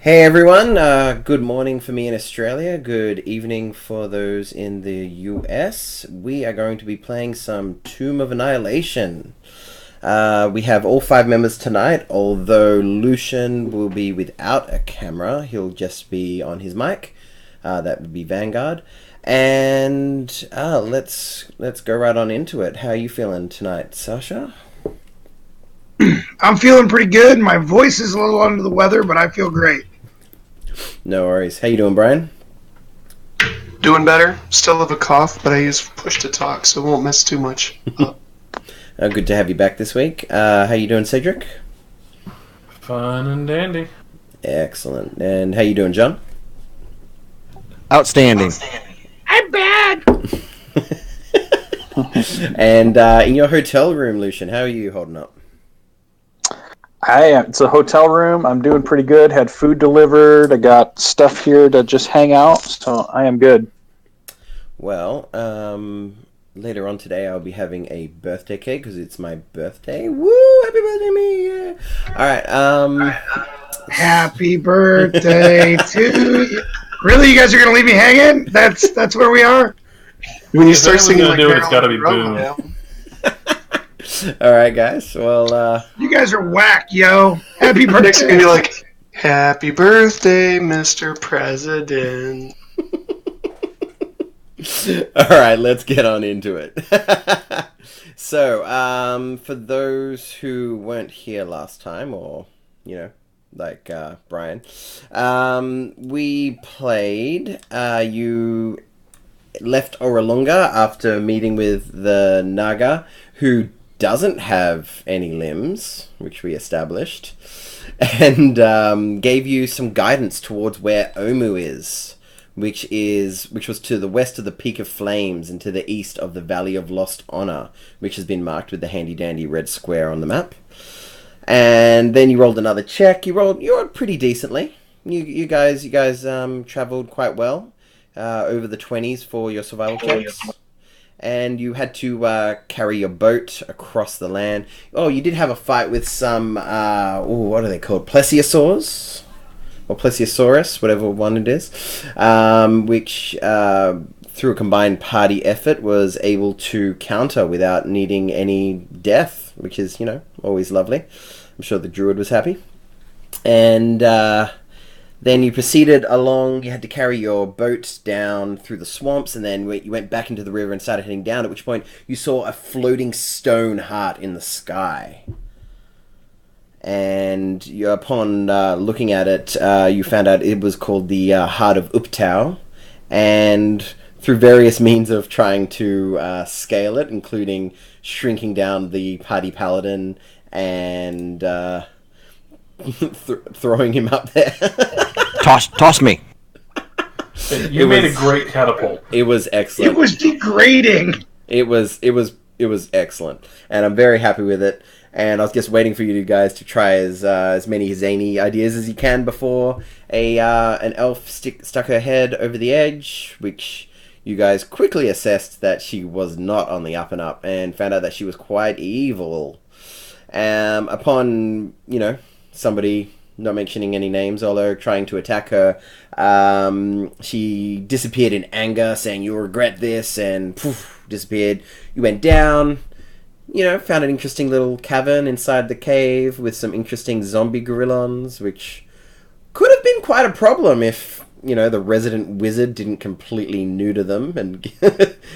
Hey everyone, good morning for me in Australia, good evening for those in the US. We are going to be playing some Tomb of Annihilation. We have all five members tonight, although Lucian will be without a camera. He'll just be on his mic. That would be Vanguard. And let's go right on into it. How are you feeling tonight, Sasha? I'm feeling pretty good. My voice is a little under the weather, but I feel great. No worries. How you doing, Brian? Doing better. Still have a cough, but I use push to talk, so it won't mess too much up. Good to have you back this week. How you doing, Cedric? Fun and dandy. Excellent. And how you doing, John? Outstanding. I'm bad. And in your hotel room, Lucian, how are you holding up? It's a hotel room. I'm doing pretty good. Had food delivered. I got stuff here to just hang out, so I am good. Well, later on today I'll be having a birthday cake because it's my birthday. Woo! Happy birthday, me! Yeah. All right. Happy birthday to you. Really, you guys are gonna leave me hanging? That's where we are. When you If start anyone's singing gonna like do it, that, it's gotta be Boom. All right, guys. Well, You guys are whack, yo. Happy Next, you're birthday. gonna be like, "Happy birthday, Mr. President." all right. Let's get on into it. So, for those who weren't here last time, or like Brian, we played. You left Oralunga after meeting with the Naga, who doesn't have any limbs, which we established, and gave you some guidance towards where Omu is, which was to the west of the Peak of Flames and to the east of the Valley of Lost Honor, which has been marked with the handy dandy red square on the map. And then you rolled another check. You rolled pretty decently. You guys traveled quite well. Over the 20s for your survival checks. And you had to carry your boat across the land. Oh, you did have a fight with some, what are they called? Plesiosaurs? Or Plesiosaurus, whatever one it is. Which, through a combined party effort, was able to counter without needing any death, which is, always lovely. I'm sure the druid was happy. And, then you proceeded along. You had to carry your boat down through the swamps, and then you went back into the river and started heading down, at which point you saw a floating stone heart in the sky. And upon looking at it, you found out it was called the Heart of Uptau. And through various means of trying to scale it, including shrinking down the party paladin and throwing him up there. Toss me. You made a great catapult. It was excellent. It was degrading. It was excellent, and I'm very happy with it. And I was just waiting for you guys to try as many zany ideas as you can before an elf stuck her head over the edge, which you guys quickly assessed that she was not on the up and up, and found out that she was quite evil. Upon somebody, not mentioning any names, although trying to attack her, she disappeared in anger, saying you'll regret this, and poof, disappeared. You went down, found an interesting little cavern inside the cave with some interesting zombie gorillons, which could have been quite a problem if, the resident wizard didn't completely neuter them and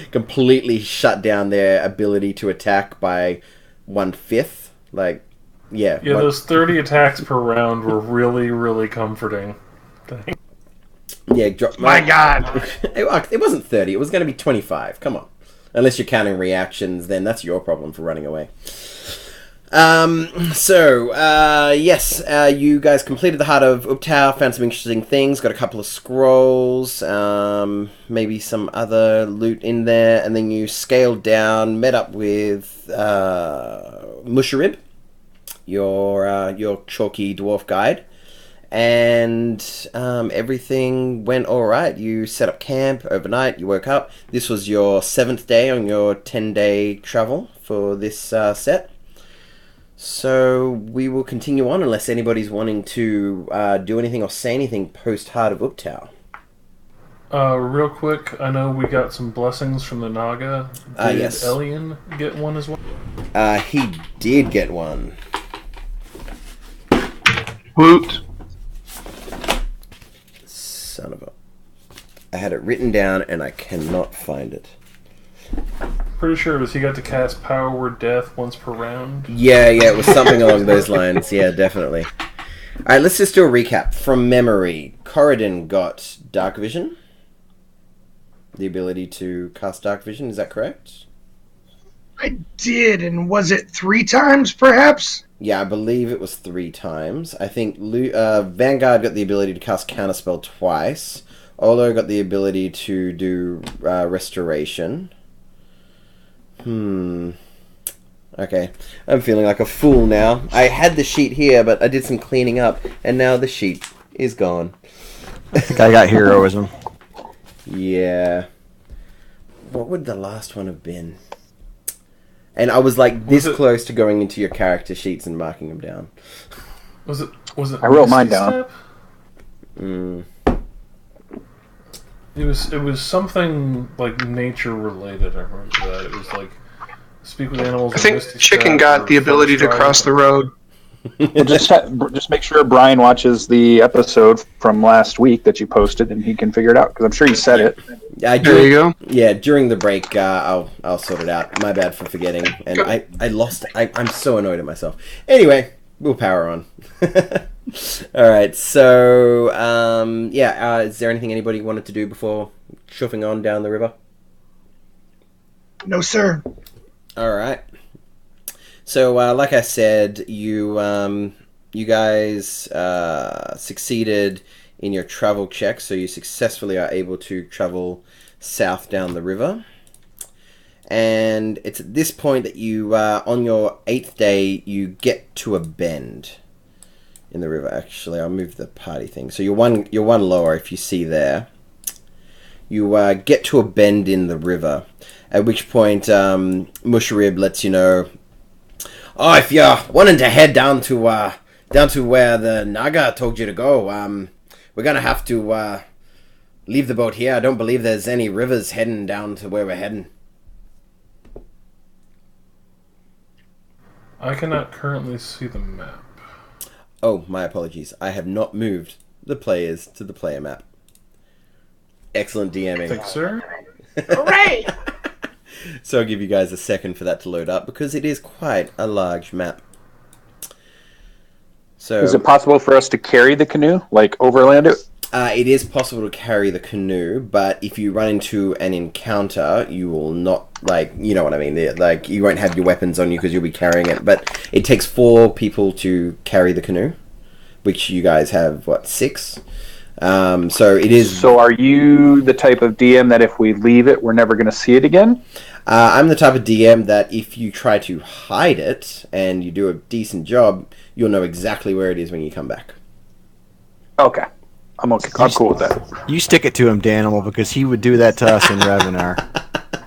completely shut down their ability to attack by 1/5. Yeah, those 30 attacks per round were really, really comforting. Yeah, My God. It wasn't 30. It was going to be 25. Come on. Unless you're counting reactions, then that's your problem for running away. Yes, you guys completed the Heart of Uptau, found some interesting things, got a couple of scrolls, maybe some other loot in there, and then you scaled down, met up with Musharib, your chalky dwarf guide, and everything went all right. You set up camp overnight. You woke up. This was your 7th day on your 10-day travel for this set. So we will continue on unless anybody's wanting to do anything or say anything post Heart of Uptau. Real quick, I know we got some blessings from the Naga. Did Yes. Elian get one as well? He did get one. Woot. Son of a... I had it written down and I cannot find it. Pretty sure it was he got to cast Power Word Death once per round. Yeah, it was something along those lines. Yeah, definitely. Alright, let's just do a recap. From memory, Corridon got Dark Vision. The ability to cast Dark Vision, is that correct? I did, and was it 3 times, perhaps? Yeah, I believe it was 3 times. I think Vanguard got the ability to cast Counterspell twice. Olo got the ability to do Restoration. Okay, I'm feeling like a fool now. I had the sheet here, but I did some cleaning up, and now the sheet is gone. I think I got heroism. Yeah. What would the last one have been? And I was like this close to going into your character sheets and marking them down. Was it? I wrote mine down. It was something like nature related. I remember that. It was like speak with animals. I think Chicken got the ability to cross the road. Well, just make sure Brian watches the episode from last week that you posted, and he can figure it out because I'm sure you said it. There you go. Yeah, during the break, I'll sort it out. My bad for forgetting, and I lost. I'm so annoyed at myself. Anyway, we'll power on. All right. So, is there anything anybody wanted to do before shuffling on down the river? No, sir. All right. So, like I said, you guys succeeded in your travel check, so you successfully are able to travel south down the river. And it's at this point that you, on your 8th day, you get to a bend in the river. Actually, I'll move the party thing. So you're one lower, if you see there. You get to a bend in the river, at which point Musharib lets you know, oh, if you're wanting to head down to where the Naga told you to go, we're gonna have to leave the boat here. I don't believe there's any rivers heading down to where we're heading. I cannot currently see the map. Oh, my apologies. I have not moved the players to the player map. Excellent DMing. Thanks, sir. Hooray! So I'll give you guys a second for that to load up, because it is quite a large map. So, Is it possible for us to carry the canoe, like overland it? it is possible to carry the canoe, but if you run into an encounter, you will not, you know what I mean, you won't have your weapons on you because you'll be carrying it, but it takes 4 people to carry the canoe, which you guys have, 6? So it is... So are you the type of DM that if we leave it, we're never going to see it again? I'm the type of DM that if you try to hide it, and you do a decent job, you'll know exactly where it is when you come back. Okay. I'm cool with that. You stick it to him, Danimal, because he would do that to us in Revenar.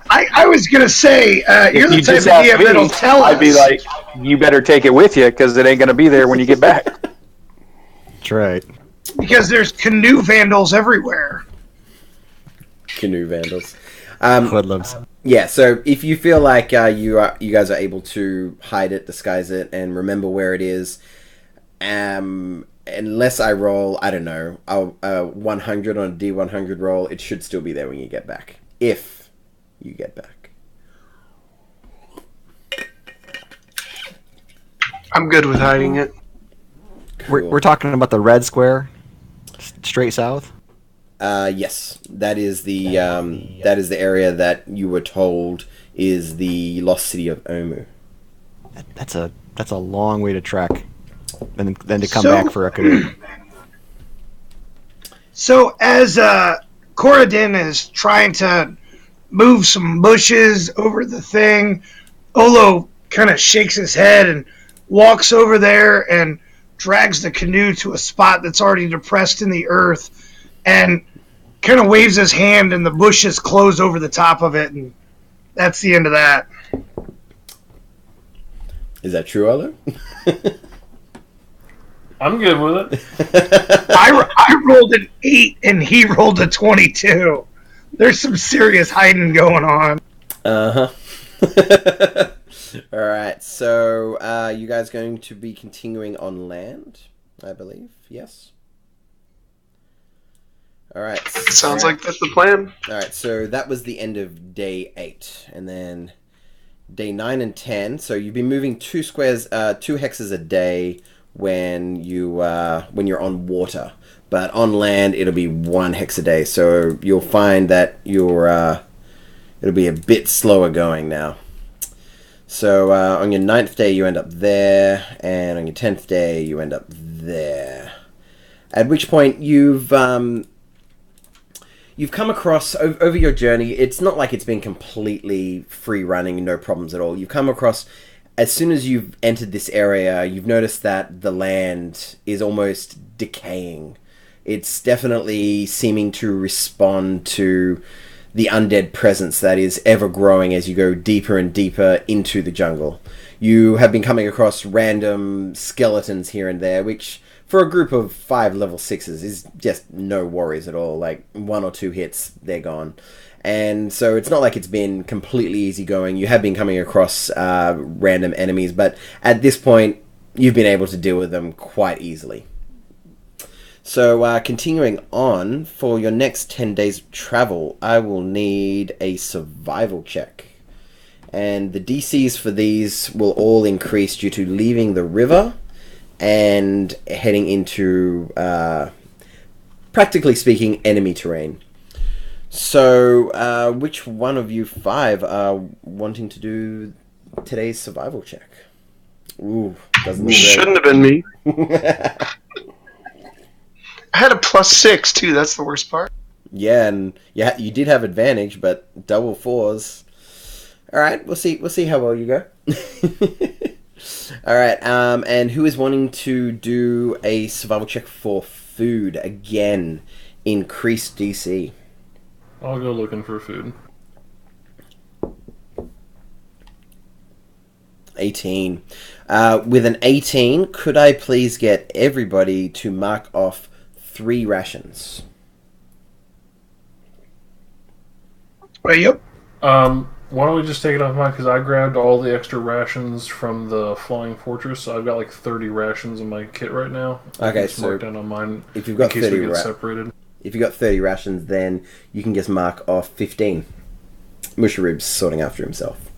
I was going to say, you're the You type of just asked DM me, that'll tell us. I'd be like, you better take it with you because it ain't going to be there when you get back. That's right. Because there's canoe vandals everywhere. Canoe vandals. Hoodlums. Yeah, so if you feel like you guys are able to hide it, disguise it, and remember where it is, unless I roll, I don't know, a 100 on a D100 roll, it should still be there when you get back. If you get back. I'm good with hiding it. Cool. We're talking about the red square, straight south. Yes, that is the area that you were told is the lost city of Omu. That's a long way to trek, and then to come back for a canoe. So as Corridon is trying to move some bushes over the thing, Olo kind of shakes his head and walks over there and drags the canoe to a spot that's already depressed in the earth and kind of waves his hand and the bushes close over the top of it, and that's the end of that. Is that true, Olo? I'm good with it. I rolled an 8 and he rolled a 22. There's some serious hiding going on. Uh-huh. Alright, so you guys going to be continuing on land, I believe? Yes? Alright. Sounds like that's the plan. Alright, so that was the end of day 8. And then day 9 and 10. So you've been moving 2 hexes a day when you're on water. But on land, it'll be 1 hex a day. So you'll find that it'll be a bit slower going now. So on your 9th day, you end up there. And on your 10th day, you end up there. At which point, you've come across, over your journey, it's not like it's been completely free running, no problems at all. You've come across, as soon as you've entered this area, you've noticed that the land is almost decaying. It's definitely seeming to respond to the undead presence that is ever growing as you go deeper and deeper into the jungle. You have been coming across random skeletons here and there, which for a group of 5 level 6s is just no worries at all. Like 1 or 2 hits, they're gone. And so it's not like it's been completely easy going. You have been coming across random enemies, but at this point, you've been able to deal with them quite easily. So continuing on, for your next 10 days of travel, I will need a survival check. And the DCs for these will all increase due to leaving the river and heading into, practically speaking, enemy terrain. So, which one of you 5 are wanting to do today's survival check? Ooh, doesn't look Shouldn't have been me. I had a +6 too. That's the worst part. Yeah, and yeah, you did have advantage, but double 4s. All right, we'll see how well you go. All right, and who is wanting to do a survival check for food again? Increased DC. I'll go looking for food. 18. With an 18, could I please get everybody to mark off 3 rations? Yep. Why don't we just take it off mine? Because I grabbed all the extra rations from the Flying Fortress, so I've got like 30 rations in my kit right now. Okay, so mark down on mine if you've got in case 30 we get separated. If you've got 30 rations, then you can just mark off 15. Musharib's sorting after himself.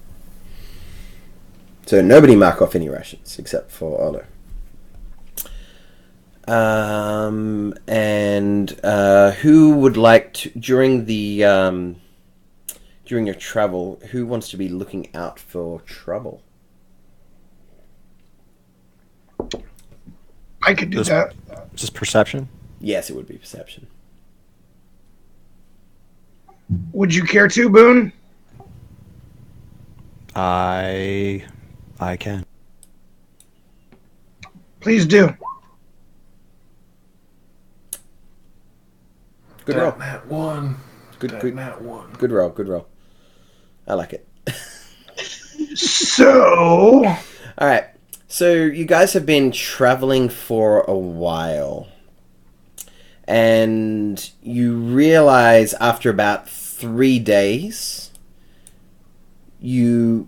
So nobody mark off any rations except for Olo. And who would like to, during your travel, who wants to be looking out for trouble? I could do that. Is this perception? Yes, it would be perception. Would you care to, Boone? I can. Please do. Good roll. Nat 1. Good Nat 1. Good roll. Good roll. I like it. So, All right. So you guys have been traveling for a while. And you realize after about 3 days, you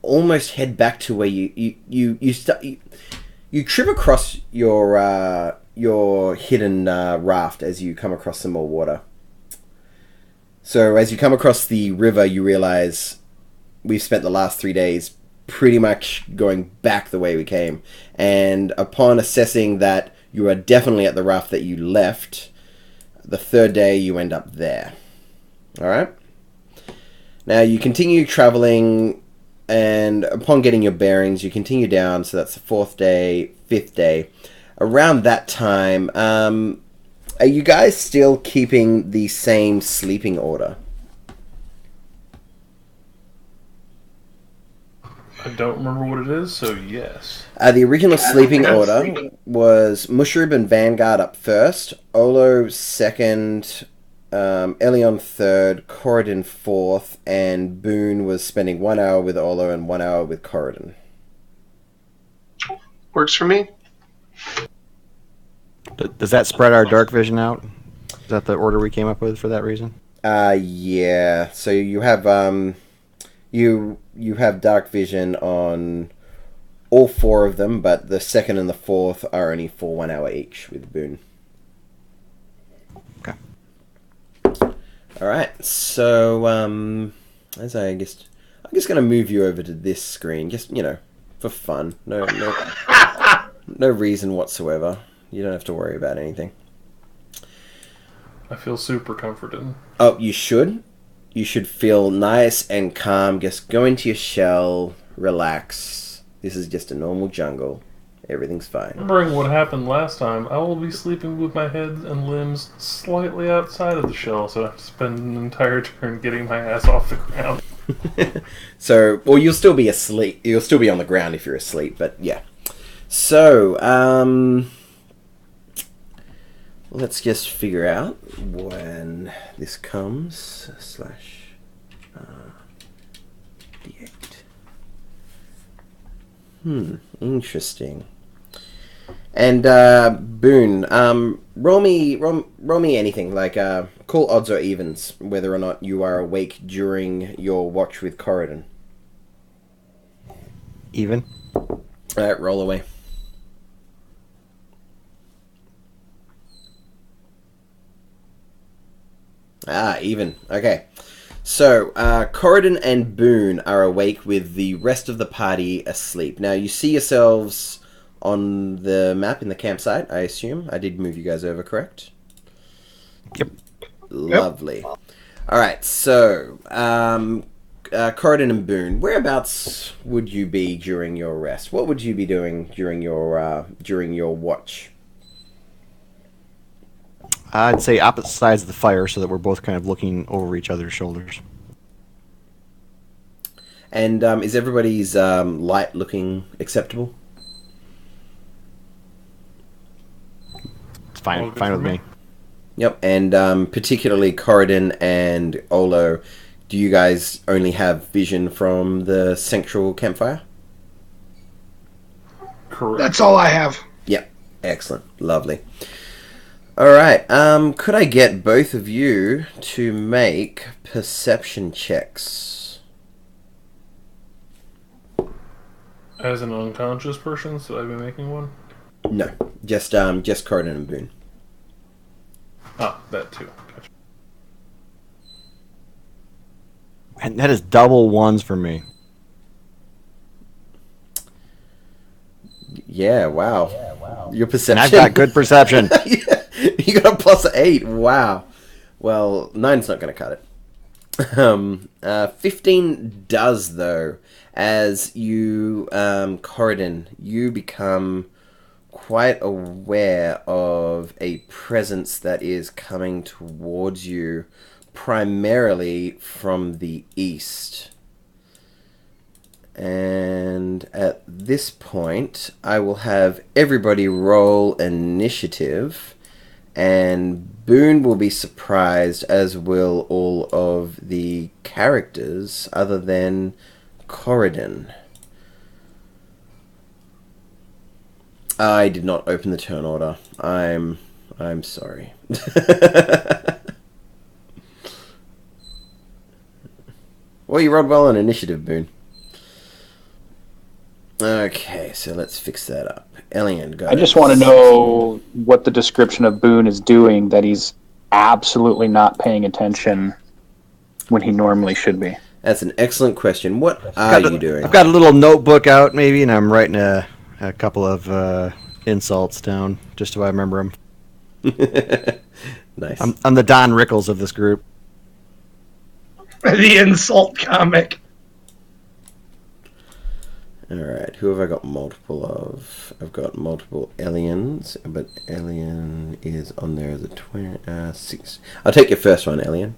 almost head back to where you trip across your hidden raft as you come across some more water. So as you come across the river, you realize we've spent the last 3 days pretty much going back the way we came. And upon assessing that you are definitely at the raft that you left, the 3rd day you end up there. Alright? Now you continue traveling, and upon getting your bearings, you continue down, so that's the 4th day, 5th day. Around that time, are you guys still keeping the same sleeping order? I don't remember what it is, so yes. The original sleeping order was Mushrib and Vanguard up first, Olo second, Elion third, Corridon fourth, and Boone was spending 1 hour with Olo and 1 hour with Corridon. Works for me. Does that spread our dark vision out? Is that the order we came up with for that reason? Yeah. So you have you have dark vision on all 4 of them, but the second and the fourth are only for 1 hour each with Boone. Okay. All right. So I'm just gonna move you over to this screen, just for fun. No reason whatsoever. You don't have to worry about anything. I feel super comforted. Oh, you should. You should feel nice and calm. Just go into your shell, relax. This is just a normal jungle. Everything's fine. Remembering what happened last time, I will be sleeping with my head and limbs slightly outside of the shell, so I have to spend an entire turn getting my ass off the ground. So, well, you'll still be asleep. You'll still be on the ground if you're asleep, but yeah. So, let's just figure out when this comes. /D8. Interesting. And Boone, roll me anything, like call odds or evens, whether or not you are awake during your watch with Corridon. Even. Alright, roll away. Even. Okay. So, Corridon and Boone are awake with the rest of the party asleep. Now, you see yourselves on the map in the campsite, I assume. I did move you guys over, correct? Yep. Lovely. Alright, so, Corridon and Boone, whereabouts would you be during your rest? What would you be doing during your watch? I'd say opposite sides of the fire so that we're both kind of looking over each other's shoulders. And is everybody's light looking acceptable? It's fine with me. Yep, and particularly Corridon and Olo, do you guys only have vision from the central campfire? Correct. That's all I have. Yep, excellent, lovely. Alright, could I get both of you to make perception checks? As an unconscious person, should I be making one? No, just Corridon and Boone. Ah, that too. Gotcha. And that is double ones for me. Yeah, wow. Your perception. And I've got good perception. You got a +8. Wow. Well, 9's not going to cut it. 15 does, though. As you, Corridon, you become quite aware of a presence that is coming towards you, primarily from the east. And at this point, I will have everybody roll initiative, and Boone will be surprised, as will all of the characters, other than Corridon. I did not open the turn order. I'm sorry. Well, you rolled well on initiative, Boone. Okay, so let's fix that up. Elian, go. I just want to know what the description of Boone is doing that he's absolutely not paying attention when he normally should be. That's an excellent question. What are you doing? I've got a little notebook out, maybe, and I'm writing a couple of insults down, just so I remember them. Nice. I'm the Don Rickles of this group. The insult comic. Alright, who have I got multiple of? I've got multiple aliens, but Alien is on there as a 6. I'll take your first one, Alien.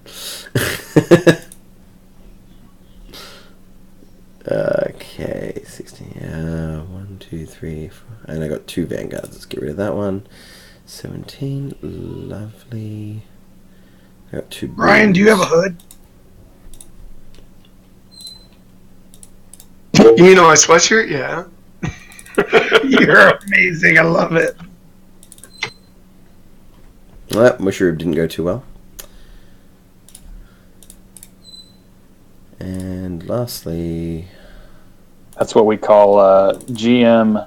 Okay, 16. 1, 2, 3, 4. And I got 2 Vanguards. Let's get rid of that one. 17. Lovely. I got 2 Brian, do you have a hood? You mean on my sweatshirt? Yeah. You're amazing. I love it. Well, Mushroom didn't go too well. And lastly... That's what we call GM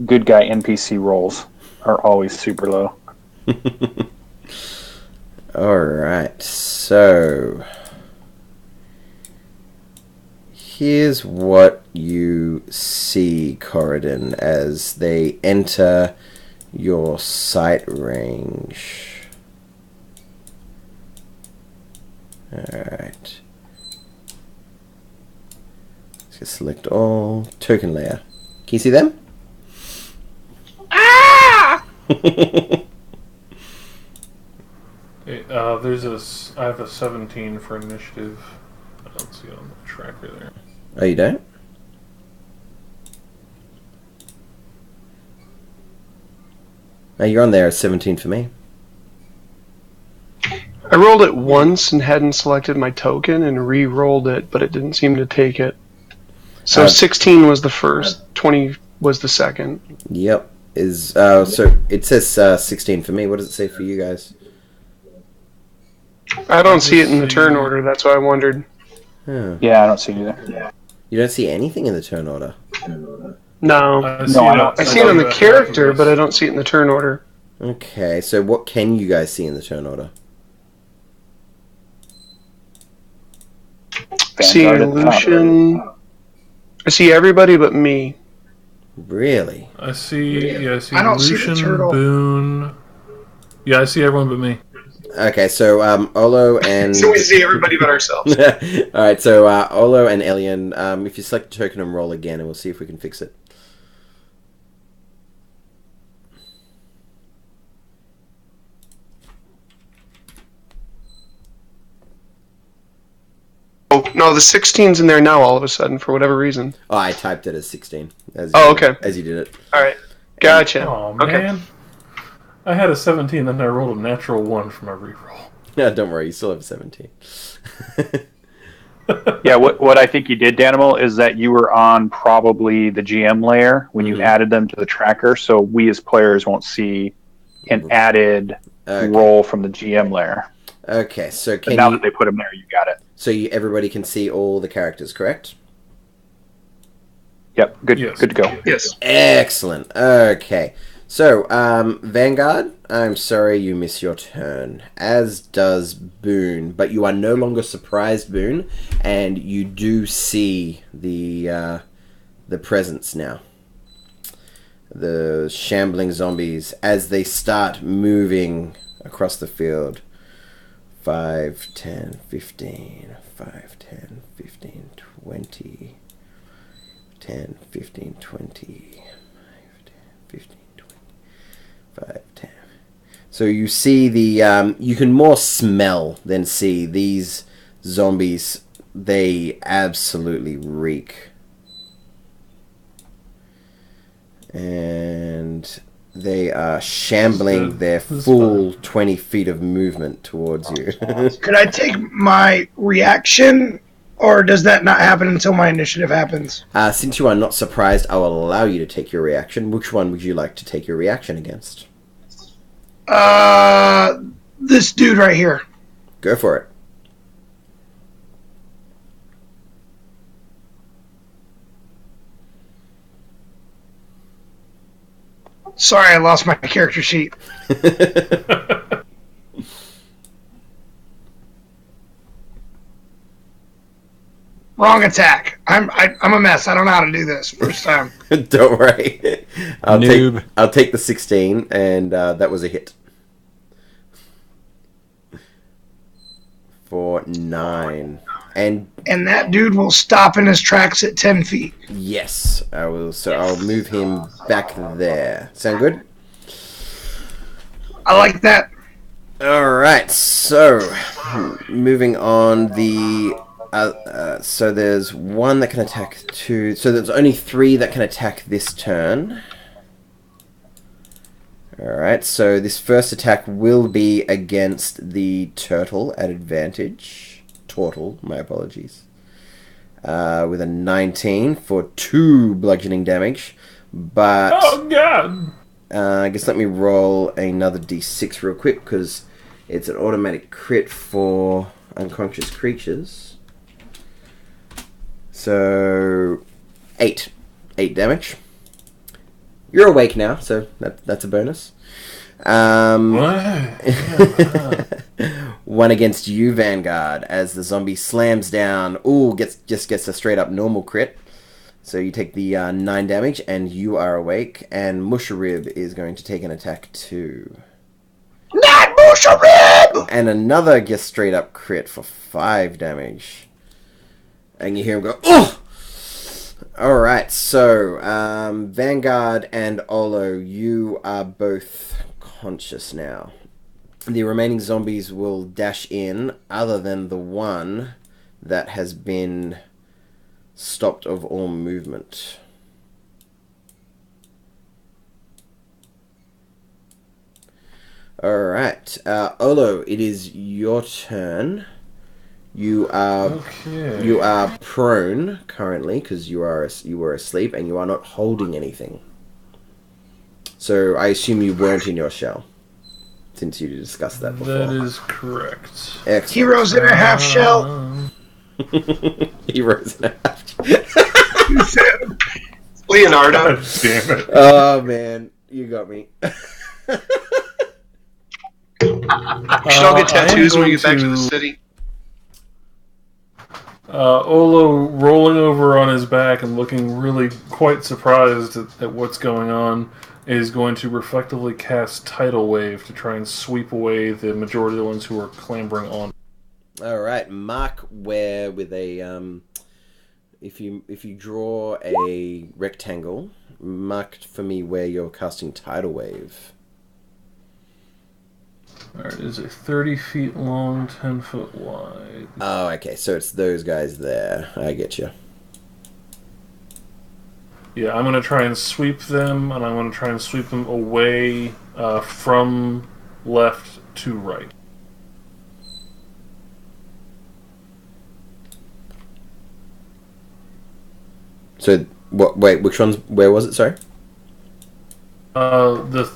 good guy NPC rolls are always super low. Alright, so... Here's what you see, Corridon, as they enter your sight range. Alright. Let's just select all. Token layer. Can you see them? Ah! Hey, I have a 17 for initiative. I don't see it on the tracker there. Oh, you don't? Oh, you're on there at 17 for me. I rolled it once and hadn't selected my token and re-rolled it, but it didn't seem to take it. So 16 was the first, 20 was the second. Yep. So it says 16 for me. What does it say for you guys? I don't see it in the turn order, that's why I wondered. Oh. Yeah, I don't see it either. You don't see anything in the turn order. No. I see it on the character, but I don't see it in the turn order. Okay, so what can you guys see in the turn order? I see Lucian. I see everybody but me. Really? I see I don't see the Lucian, turtle. Boone. Yeah, I see everyone but me. Okay, so Olo and... So we see everybody but ourselves. Alright, so Olo and Elian, if you select a token and roll again, and we'll see if we can fix it. Oh, no, the 16's in there now all of a sudden, for whatever reason. Oh, I typed it as 16. Okay. As you did it. Alright. Gotcha. Oh Okay. man, I had a 17, then I rolled a natural 1 for my reroll. No, don't worry, you still have 17. Yeah, what I think you did, Danimal, is that you were on probably the GM layer when you added them to the tracker, so we as players won't see an added roll from the GM layer. Okay, so But now that they put them there, you got it. So everybody can see all the characters, correct? Yep, good, Yes. good to go. Yes. Excellent. Okay. So, Vanguard, I'm sorry you miss your turn, as does Boone, but you are no longer surprised, Boone, and you do see the presence now. The shambling zombies, as they start moving across the field. 5, 10, 15, 5, 10, 15, 20, 10, 15, 20, 15, 5, 10. So you see the, you can more smell than see these zombies. They absolutely reek. And they are shambling their full 20 feet of movement towards you. Could I take my reaction, or does that not happen until my initiative happens? Since you are not surprised, I will allow you to take your reaction. Which one would you like to take your reaction against? This dude right here. Go for it. Sorry, I lost my character sheet. Wrong attack. I'm a mess. I don't know how to do this. First time. Don't worry. Noob. I'll take the 16, and that was a hit. For 9. And that dude will stop in his tracks at 10 feet. yes, I will. So I'll move him back there. Sound good? I like that. All right. So moving on, so there's one that can attack 2. So there's only 3 that can attack this turn. Alright, so this first attack will be against the turtle at advantage. Turtle, my apologies. With a 19 for 2 bludgeoning damage. But Oh god! I guess let me roll another d6 real quick because it's an automatic crit for unconscious creatures. So 8 damage. You're awake now, so that's a bonus. One against you, Vanguard, as the zombie slams down. Ooh, just gets a straight up normal crit. So you take the 9 damage, and you are awake. And Musharib is going to take an attack too. Not Musharib! And another gets straight up crit for 5 damage. And you hear him go, oh! Alright, so Vanguard and Olo, you are both conscious now. The remaining zombies will dash in, other than the one that has been stopped of all movement. Alright, Olo, it is your turn. You are prone currently because you were asleep and you are not holding anything. So I assume you weren't in your shell, since you discussed that before. That is correct. Excellent. Heroes in a half shell. Heroes in a half shell. Leonardo. God damn it. Oh man, you got me. Should all get tattoos when we get back to the city. Olo rolling over on his back and looking really quite surprised at what's going on is going to reflectively cast Tidal Wave to try and sweep away the majority of the ones who are clambering on. All right, mark where with a if you draw a rectangle, mark for me where you're casting Tidal Wave. Alright, it is a 30 feet long, 10 foot wide. Oh, okay, so it's those guys there. I get you. Yeah, I'm going to try and sweep them, and I'm going to try and sweep them away from left to right. So, what? Wait, which ones? Where was it? Sorry. The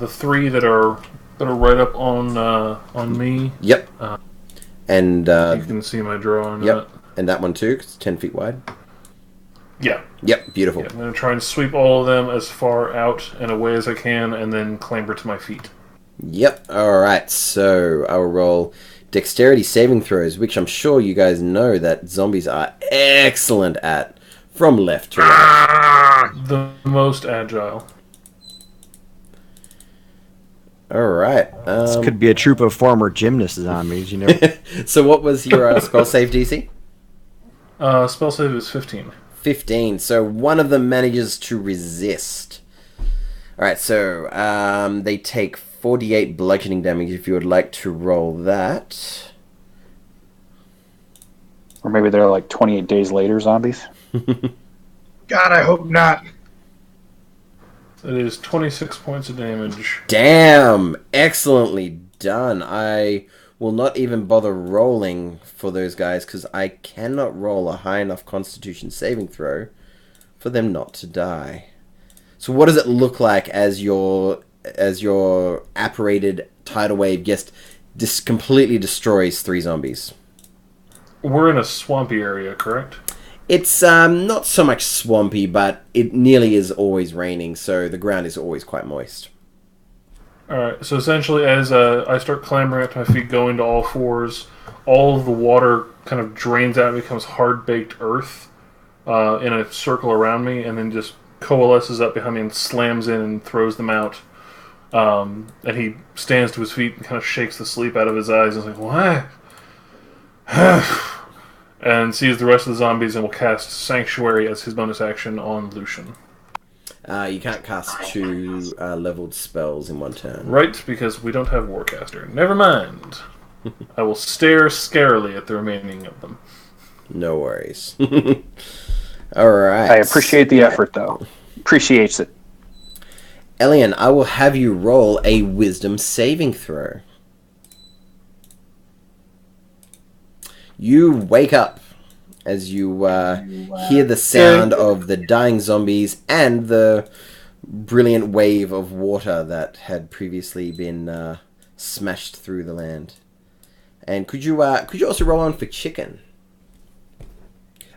three that are right up on me. Yep. And you can see my drawing. Yep. And that one too, 'cause it's 10 feet wide. Yeah. Yep. Beautiful. Yeah, I'm going to try and sweep all of them as far out and away as I can, and then clamber to my feet. Yep. All right. So I'll roll dexterity saving throws, which I'm sure you guys know that zombies are excellent at, from left to right. The most agile. All right. This could be a troop of former gymnast zombies, you know. So what was your spell save DC? Spell save is 15. 15. So one of them manages to resist. All right. So they take 48 bludgeoning damage. If you would like to roll that. Or maybe they're like 28 days later zombies. God, I hope not. It is 26 points of damage. Damn! Excellently done. I will not even bother rolling for those guys because I cannot roll a high enough Constitution saving throw for them not to die. So what does it look like as your apparated tidal wave just completely destroys 3 zombies? We're in a swampy area, correct? It's not so much swampy, but it nearly is always raining, so the ground is always quite moist. Alright, so essentially as I start clambering up to my feet, going to all fours, all of the water kind of drains out and becomes hard-baked earth in a circle around me, and then just coalesces up behind me and slams in and throws them out. And he stands to his feet and kind of shakes the sleep out of his eyes and is like, what? And sees the rest of the zombies and will cast Sanctuary as his bonus action on Lucian. You can't cast 2 leveled spells in one turn. Right, because we don't have Warcaster. Never mind. I will stare scarily at the remaining of them. No worries. Alright. I appreciate the effort, though. Appreciates it. Elian, I will have you roll a wisdom saving throw. You wake up as you hear the sound of the dying zombies and the brilliant wave of water that had previously been smashed through the land. And could you also roll on for chicken?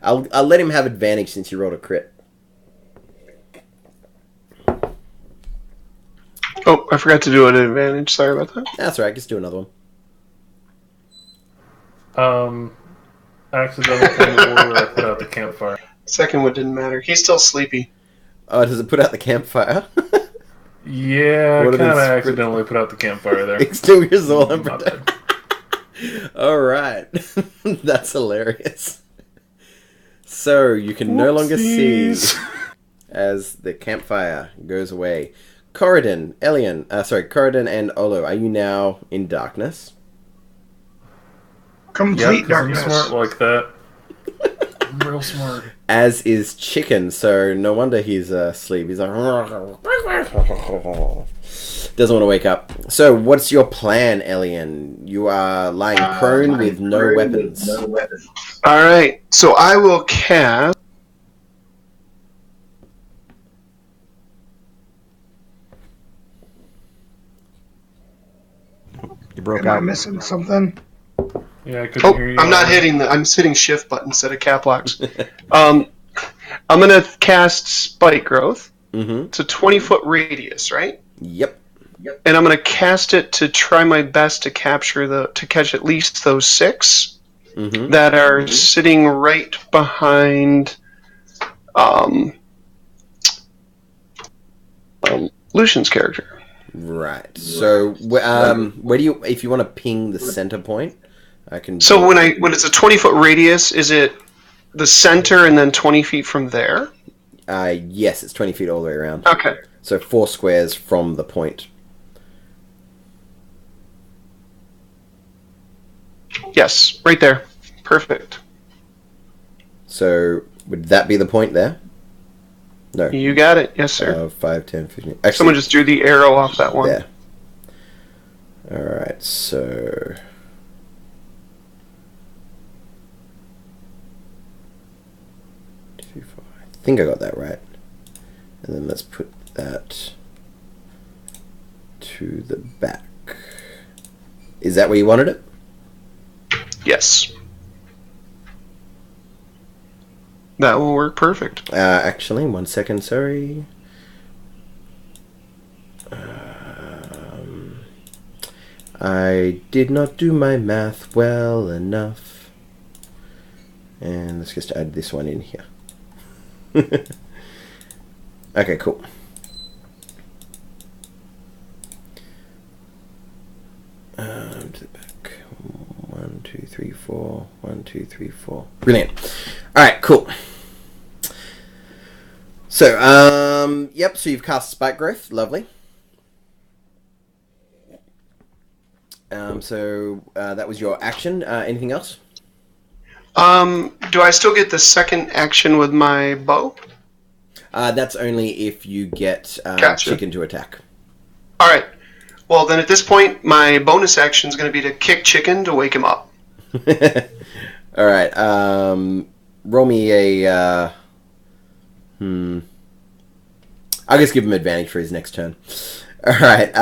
I'll let him have advantage since he rolled a crit. Oh, I forgot to do an advantage. Sorry about that. That's all right. Just do another one. Accidental thing where I put out the campfire. Second one didn't matter. He's still sleepy. Oh, does it put out the campfire? Yeah, kind of accidentally put out the campfire there. Extinguishes all unprotected. All right. That's hilarious. So you can no longer see as the campfire goes away. Corridon, Corridon and Olo, are you now in darkness? Complete darkness. I'm smart like that. I'm real smart. As is Chicken, so no wonder he's asleep. He's like... Doesn't want to wake up. So, what's your plan, Elian? You are lying prone with no weapons. Alright, so I will cast... You broke Am out. I missing something? Yeah, I couldn't hear you. I'm not hitting I'm hitting shift button instead of cap locks. I'm gonna cast Spike Growth. Mm-hmm. It's a 20-foot radius, right? Yep. And I'm gonna cast it to try my best to catch at least those 6 that are sitting right behind Lucian's character. Right. So, where do you, if you want to ping the center point, I can. So when it's a 20-foot radius, is it the center and then 20 feet from there? Yes, it's 20 feet all the way around. Okay. So 4 squares from the point. Yes, right there. Perfect. So would that be the point there? No. You got it. Yes, sir. 5, 10, 15. Actually, Someone just drew the arrow off that one. Yeah. Alright, so... I think I got that right. And then let's put that to the back. Is that where you wanted it? Yes. That will work perfect. Actually, 1 second, sorry. I did not do my math well enough. And let's just add this one in here. Okay, cool. To the back. 1, 2, 3, 4. 1, 2, 3, 4. Brilliant. Alright, cool. So, yep, so you've cast Spike Growth. Lovely. So that was your action. Anything else? Do I still get the second action with my bow? That's only if you get Gotcha. Chicken to attack. Alright. Well, then at this point, my bonus action is going to be to kick Chicken to wake him up. Alright. Roll me a... I'll just give him advantage for his next turn. Alright.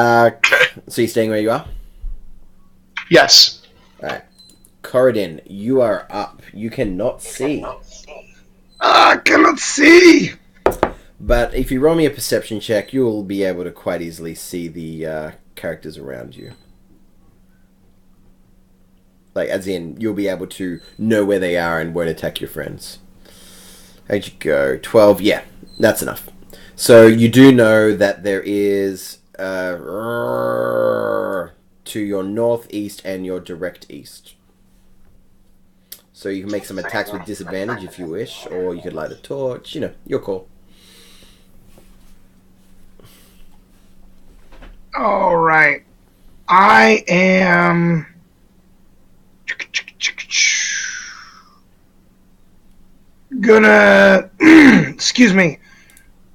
So you're staying where you are? Yes. Alright. Corridon, you are up. You cannot see. I cannot see! But if you roll me a perception check, you'll be able to quite easily see the characters around you. Like, as in, you'll be able to know where they are and won't attack your friends. How'd you go? 12, yeah, that's enough. So you do know that there is... to your northeast and your direct east. So you can make some attacks with disadvantage if you wish, or you could light a torch, you know, your call. Alright. I am... gonna... excuse me.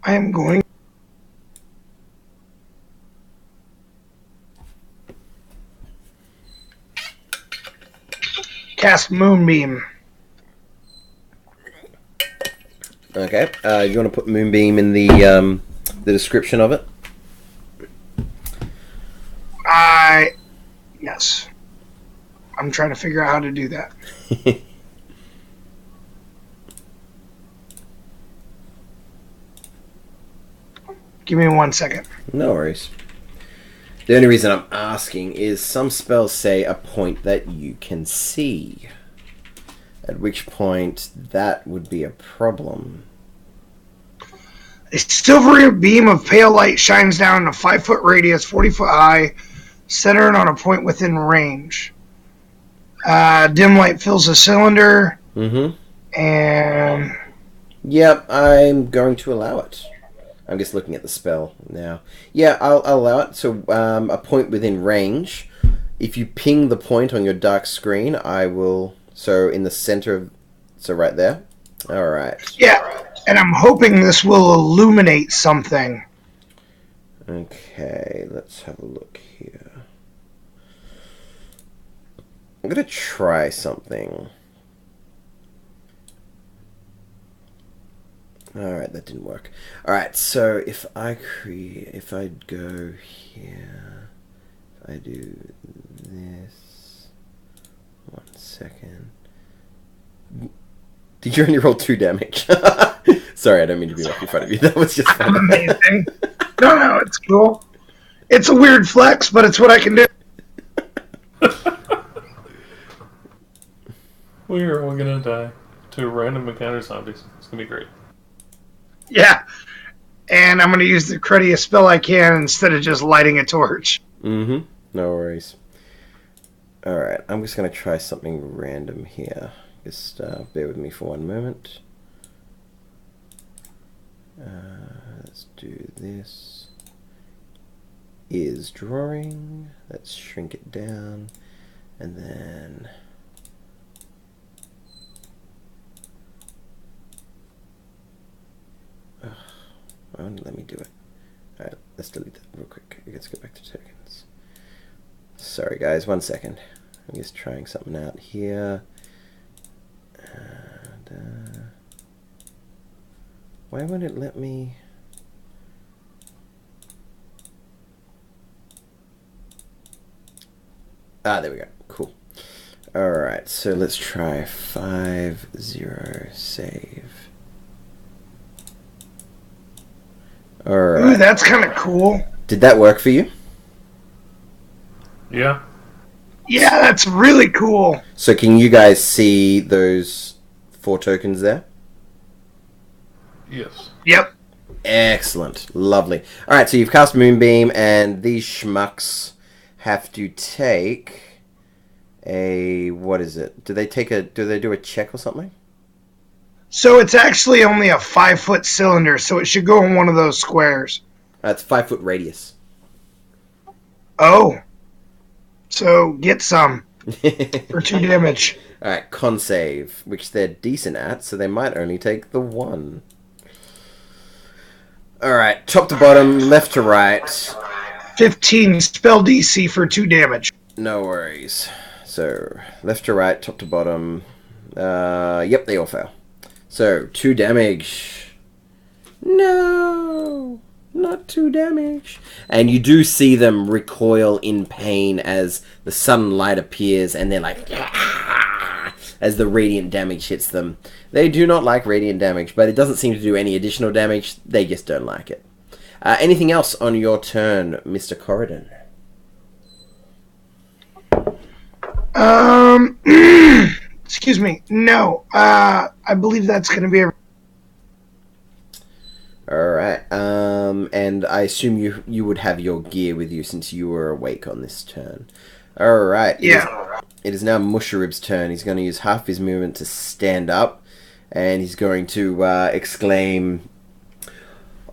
I am going... cast Moonbeam. Okay. You want to put Moonbeam in the description of it? Yes. I'm trying to figure out how to do that. Give me 1 second. No worries. The only reason I'm asking is some spells say a point that you can see. At which point that would be a problem. A silvery beam of pale light shines down in a 5-foot radius, 40-foot high, centered on a point within range. Dim light fills the cylinder. Mm-hmm. And... Yep, I'm going to allow it. I'm just looking at the spell now. Yeah, I'll allow it. So, a point within range. If you ping the point on your dark screen, I will... So, in the center of... So, right there. Alright. Yeah, and I'm hoping this will illuminate something. Okay, let's have a look here. I'm going to try something. Alright, that didn't work. Alright, so if I go here, if I do this, 1 second. Did you only roll 2 damage? Sorry, I don't mean to be making fun of you. That was just fun. Amazing. No, it's cool. It's a weird flex, but it's what I can do. We're all gonna die to random encounter zombies. It's gonna be great. Yeah. And I'm going to use the cruddiest spell I can instead of just lighting a torch. Mm-hmm. No worries. Alright, I'm just going to try something random here. Just bear with me for 1 moment. Let's do this. Is drawing. Let's shrink it down. And then... won't let me do it. Alright, let's delete that real quick. Let's go back to tokens. Sorry guys, 1 second. I'm just trying something out here. And, why won't it let me... Ah, there we go. Cool. Alright, so let's try 5-0 save. Alright. Ooh, that's kind of cool. Did that work for you? Yeah. Yeah, that's really cool. So can you guys see those 4 tokens there? Yes. Yep. Excellent. Lovely. Alright, so you've cast Moonbeam, and these schmucks have to take a... What is it? Do they do a check or something? So it's actually only a 5-foot cylinder, so it should go in one of those squares. It's 5-foot radius. Oh. So get some for 2 damage. Alright, con save, which they're decent at, so they might only take the 1. Alright, top to bottom, left to right. 15 spell DC for 2 damage. No worries. So, left to right, top to bottom. Yep, they all fail. So, 2 damage. No! Not 2 damage. And you do see them recoil in pain as the sudden light appears, and they're like... as the radiant damage hits them. They do not like radiant damage, but it doesn't seem to do any additional damage. They just don't like it. Anything else on your turn, Mr. Corridon? Excuse me. No. I believe that's going to be a... Alright, and I assume you would have your gear with you since you were awake on this turn. Alright. Yeah. It is now Musharib's turn. He's going to use half his movement to stand up, and he's going to exclaim,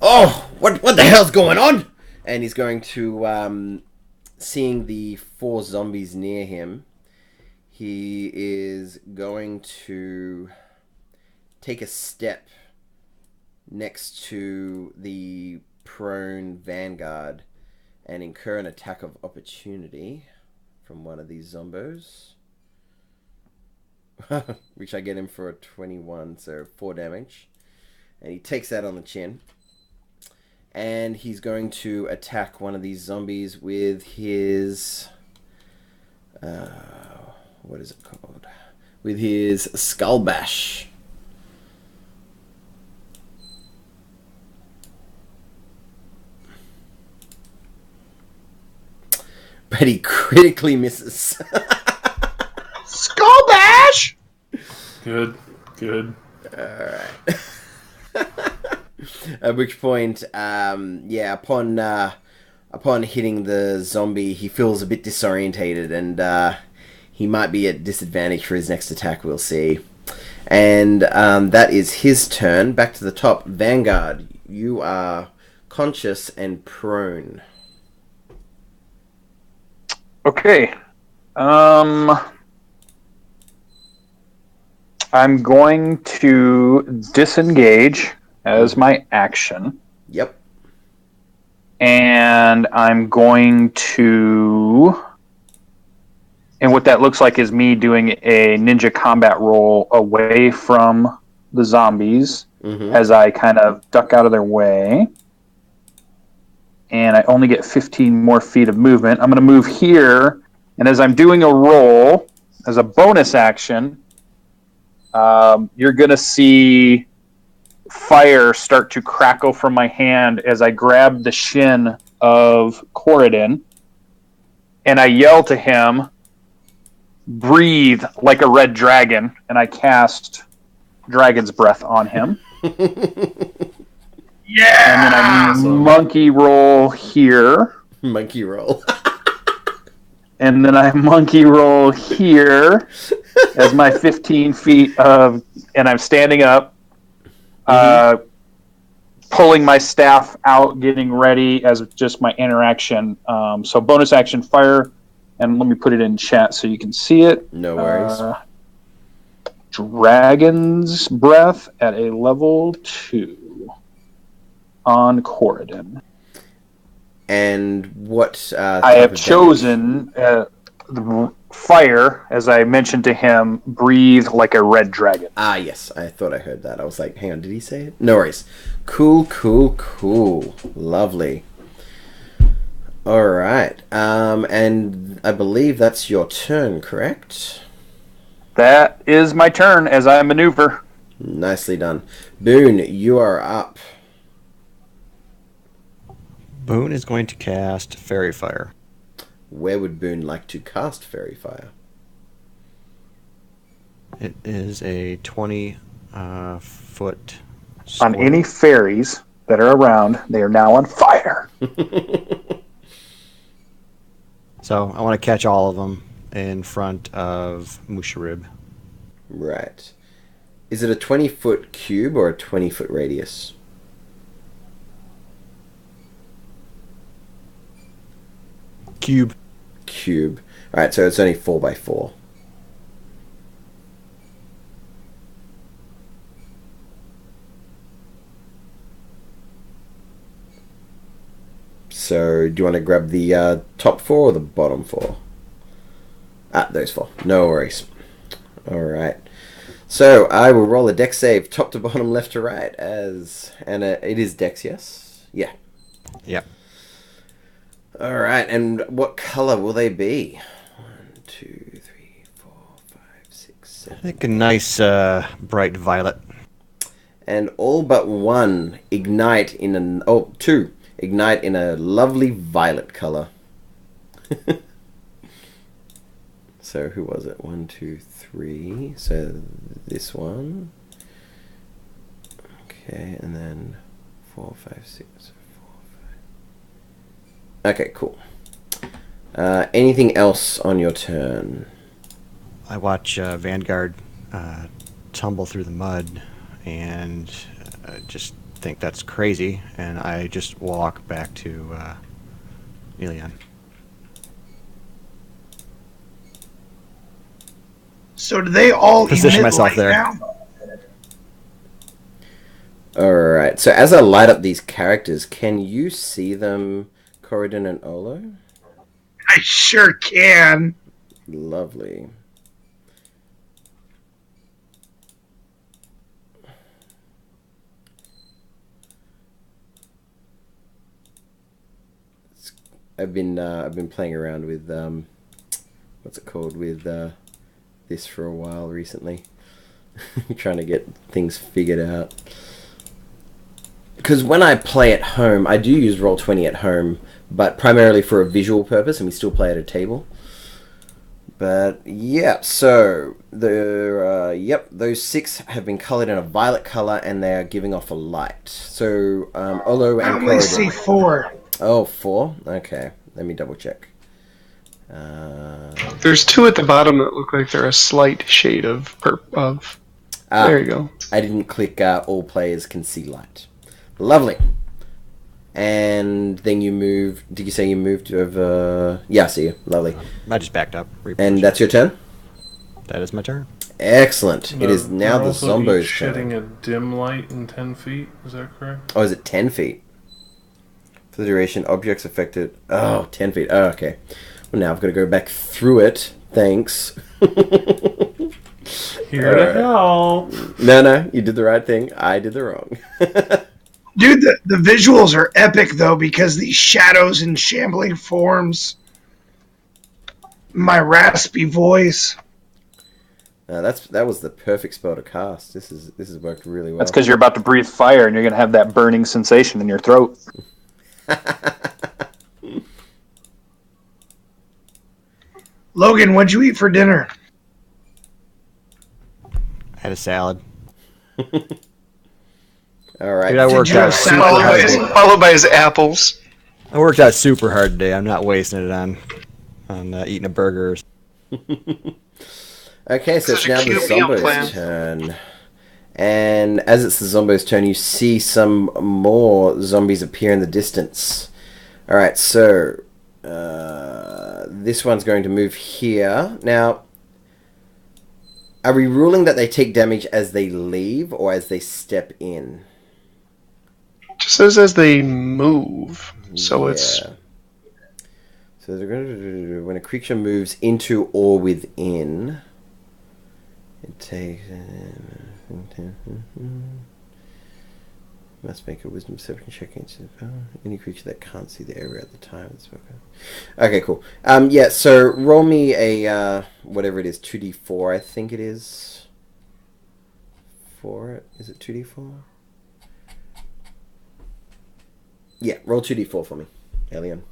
"Oh, what the hell's going on?" And he's going to, seeing the 4 zombies near him, he is going to take a step next to the prone vanguard and incur an attack of opportunity from one of these zombos. Which I get him for a 21, so 4 damage. And he takes that on the chin. And he's going to attack one of these zombies with his... what is it called? With his Skull Bash. But he critically misses. Skull Bash! Good. Alright. At which point, upon hitting the zombie, he feels a bit disorientated, and he might be at disadvantage for his next attack, we'll see. And that is his turn. Back to the top. Vanguard, you are conscious and prone. Okay. I'm going to disengage as my action. Yep. And I'm going to... And what that looks like is me doing a ninja combat roll away from the zombies as I kind of duck out of their way. And I only get 15 more feet of movement. I'm going to move here, and as I'm doing a roll, as a bonus action, you're going to see fire start to crackle from my hand as I grab the shin of Corridon, and I yell to him, "Breathe like a red dragon," and I cast Dragon's Breath on him. Yeah! And then I monkey roll here. Monkey roll. And then I monkey roll here as my 15 feet of... And I'm standing up, pulling my staff out, getting ready as just my interaction. So bonus action fire, and let me put it in chat so you can see it. No worries. Dragon's Breath at a level 2. On Corridon. And what I have chosen the fire, as I mentioned to him, breathe like a red dragon. Ah, yes. I thought I heard that. I was like, hang on, did he say it? No worries. Cool. Lovely. Alright. And I believe that's your turn, correct? That is my turn as I maneuver. Nicely done. Boone, you are up. Boone is going to cast Fairy Fire. Where would Boone like to cast Fairy Fire? It is a 20 foot On any fairies that are around, they are now on fire. So I want to catch all of them in front of Musharib. Right. Is it a 20-foot cube or a 20-foot radius? Cube. Alright, so it's only 4x4. So, do you want to grab the top 4 or the bottom 4? Ah, those 4. No worries. Alright. So, I will roll a dex save, top to bottom, left to right, and it is dex, yes? Yeah. Yep. Alright, and what color will they be? 1, 2, 3, 4, 5, 6, 7. I think a nice bright violet. And all but one ignite in an... Oh, 2 ignite in a lovely violet color. So, who was it? 1, 2, 3. So, this one. Okay, and then 4, 5, 6, 4, 5. Okay, cool. Anything else on your turn? I watch Vanguard tumble through the mud and just think that's crazy, and I just walk back to Elian. So do they all Position emit myself light there. now? Alright, so as I light up these characters, can you see them, Corridon and Olo? I sure can. Lovely. I've been playing around with what's it called, with this for a while recently. Trying to get things figured out. Because when I play at home, I do use Roll20 at home, but primarily for a visual purpose, and we still play at a table. But yeah, so those 6 have been colored in a violet color, and they are giving off a light. So Olo and I only see 4. Oh, 4? Okay, let me double check. There's 2 at the bottom that look like they're a slight shade of there you go. I didn't click all players can see light. Lovely. And then you moved. Did you say you moved over? Yeah, I see you. Lovely. I just backed up. And that's your turn? That is my turn. Excellent. It is now the Zombo's shedding turn. a dim light in 10 feet. Is that correct? Oh, is it 10 feet? For the duration, objects affected. Oh, 10 feet. Oh, okay. Well, now I've got to go back through it. Thanks. Here to help. No, you did the right thing. I did the wrong. Dude, the visuals are epic, though, because these shadows and shambling forms. My raspy voice. That was the perfect spell to cast. This has worked really well. That's because you're about to breathe fire and you're going to have that burning sensation in your throat. Logan, what'd you eat for dinner? I had a salad. All right. Dude, I worked out super hard. Followed by his apples. I worked out super hard today. I'm not wasting it on eating a burger. Okay, so it's Such a now the cute meal plan. Zombo's turn. And as it's the Zombo's turn, you see some more zombies appear in the distance. Alright, so this one's going to move here. Now, are we ruling that they take damage as they leave or as they step in? Just says as they move. So Yeah. it's... So they're going to, when a creature moves into or within, it takes... Must make a wisdom perception check against any creature that can't see the area at the time it's spoken. Okay, cool. Yeah, so roll me a, whatever it is, 2d4, I think it is. For it? Is it 2d4? Yeah, roll 2d4 for me, Alien.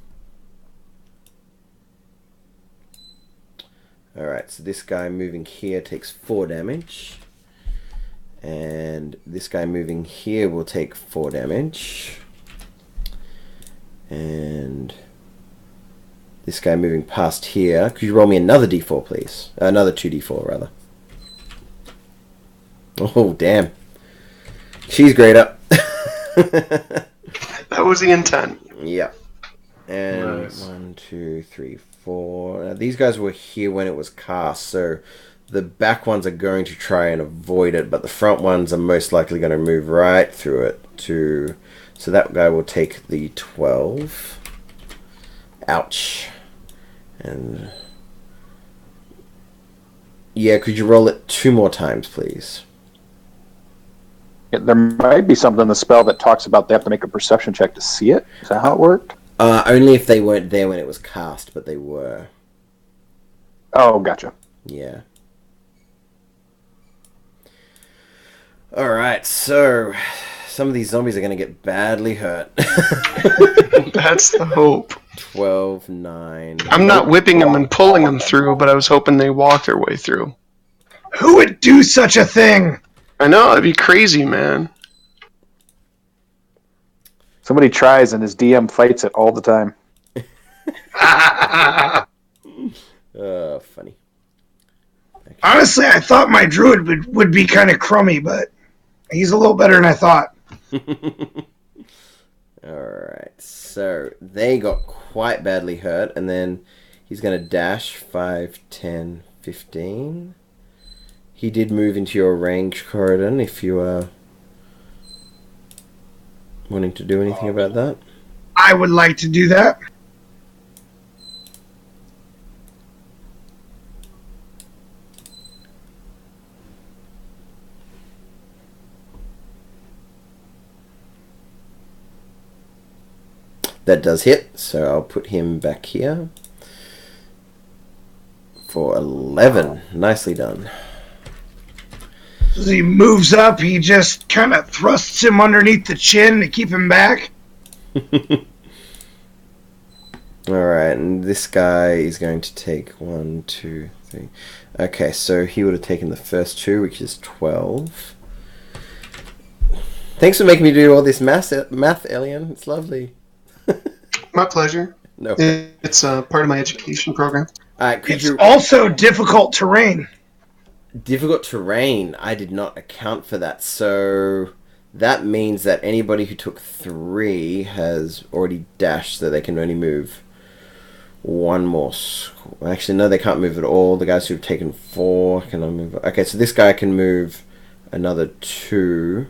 Alright, so this guy moving here takes 4 damage. And this guy moving here will take 4 damage. And this guy moving past here. Could you roll me another d4, please? Another 2d4, rather. Oh, damn. She's great up. That was the intent. Yep. And Nice. 1, 2, 3, 4. Now, these guys were here when it was cast, so the back ones are going to try and avoid it, but the front ones are most likely going to move right through it. So that guy will take the 12. Ouch. And yeah, could you roll it 2 more times, please? Yeah, there might be something in the spell that talks about they have to make a perception check to see it. Is that how it worked? Only if they weren't there when it was cast, but they were. Oh, gotcha. Yeah. Alright, so some of these zombies are going to get badly hurt. That's the hope. 12, 9. I'm not whipping them and pulling them through, but I was hoping they walk their way through. Who would do such a thing? I know, that'd be crazy, man. Somebody tries and his DM fights it all the time. Funny. Honestly, I thought my druid would be kind of crummy, but he's a little better than I thought. Alright, so they got quite badly hurt, and then he's going to dash 5, 10, 15. He did move into your range, Corridon, if you are wanting to do anything about that. I would like to do that. That does hit, so I'll put him back here. For 11. Nicely done. As he moves up, he just kind of thrusts him underneath the chin to keep him back. Alright, and this guy is going to take 1, 2, 3. Okay, so he would have taken the first 2, which is 12. Thanks for making me do all this math, Elian. It's lovely. My pleasure. No. It's part of my education program. It's also difficult terrain. Difficult terrain. I did not account for that. So that means that anybody who took 3 has already dashed, so they can only move one more. Actually, no, they can't move at all. The guys who've taken 4 can only move. Okay, so this guy can move another 2.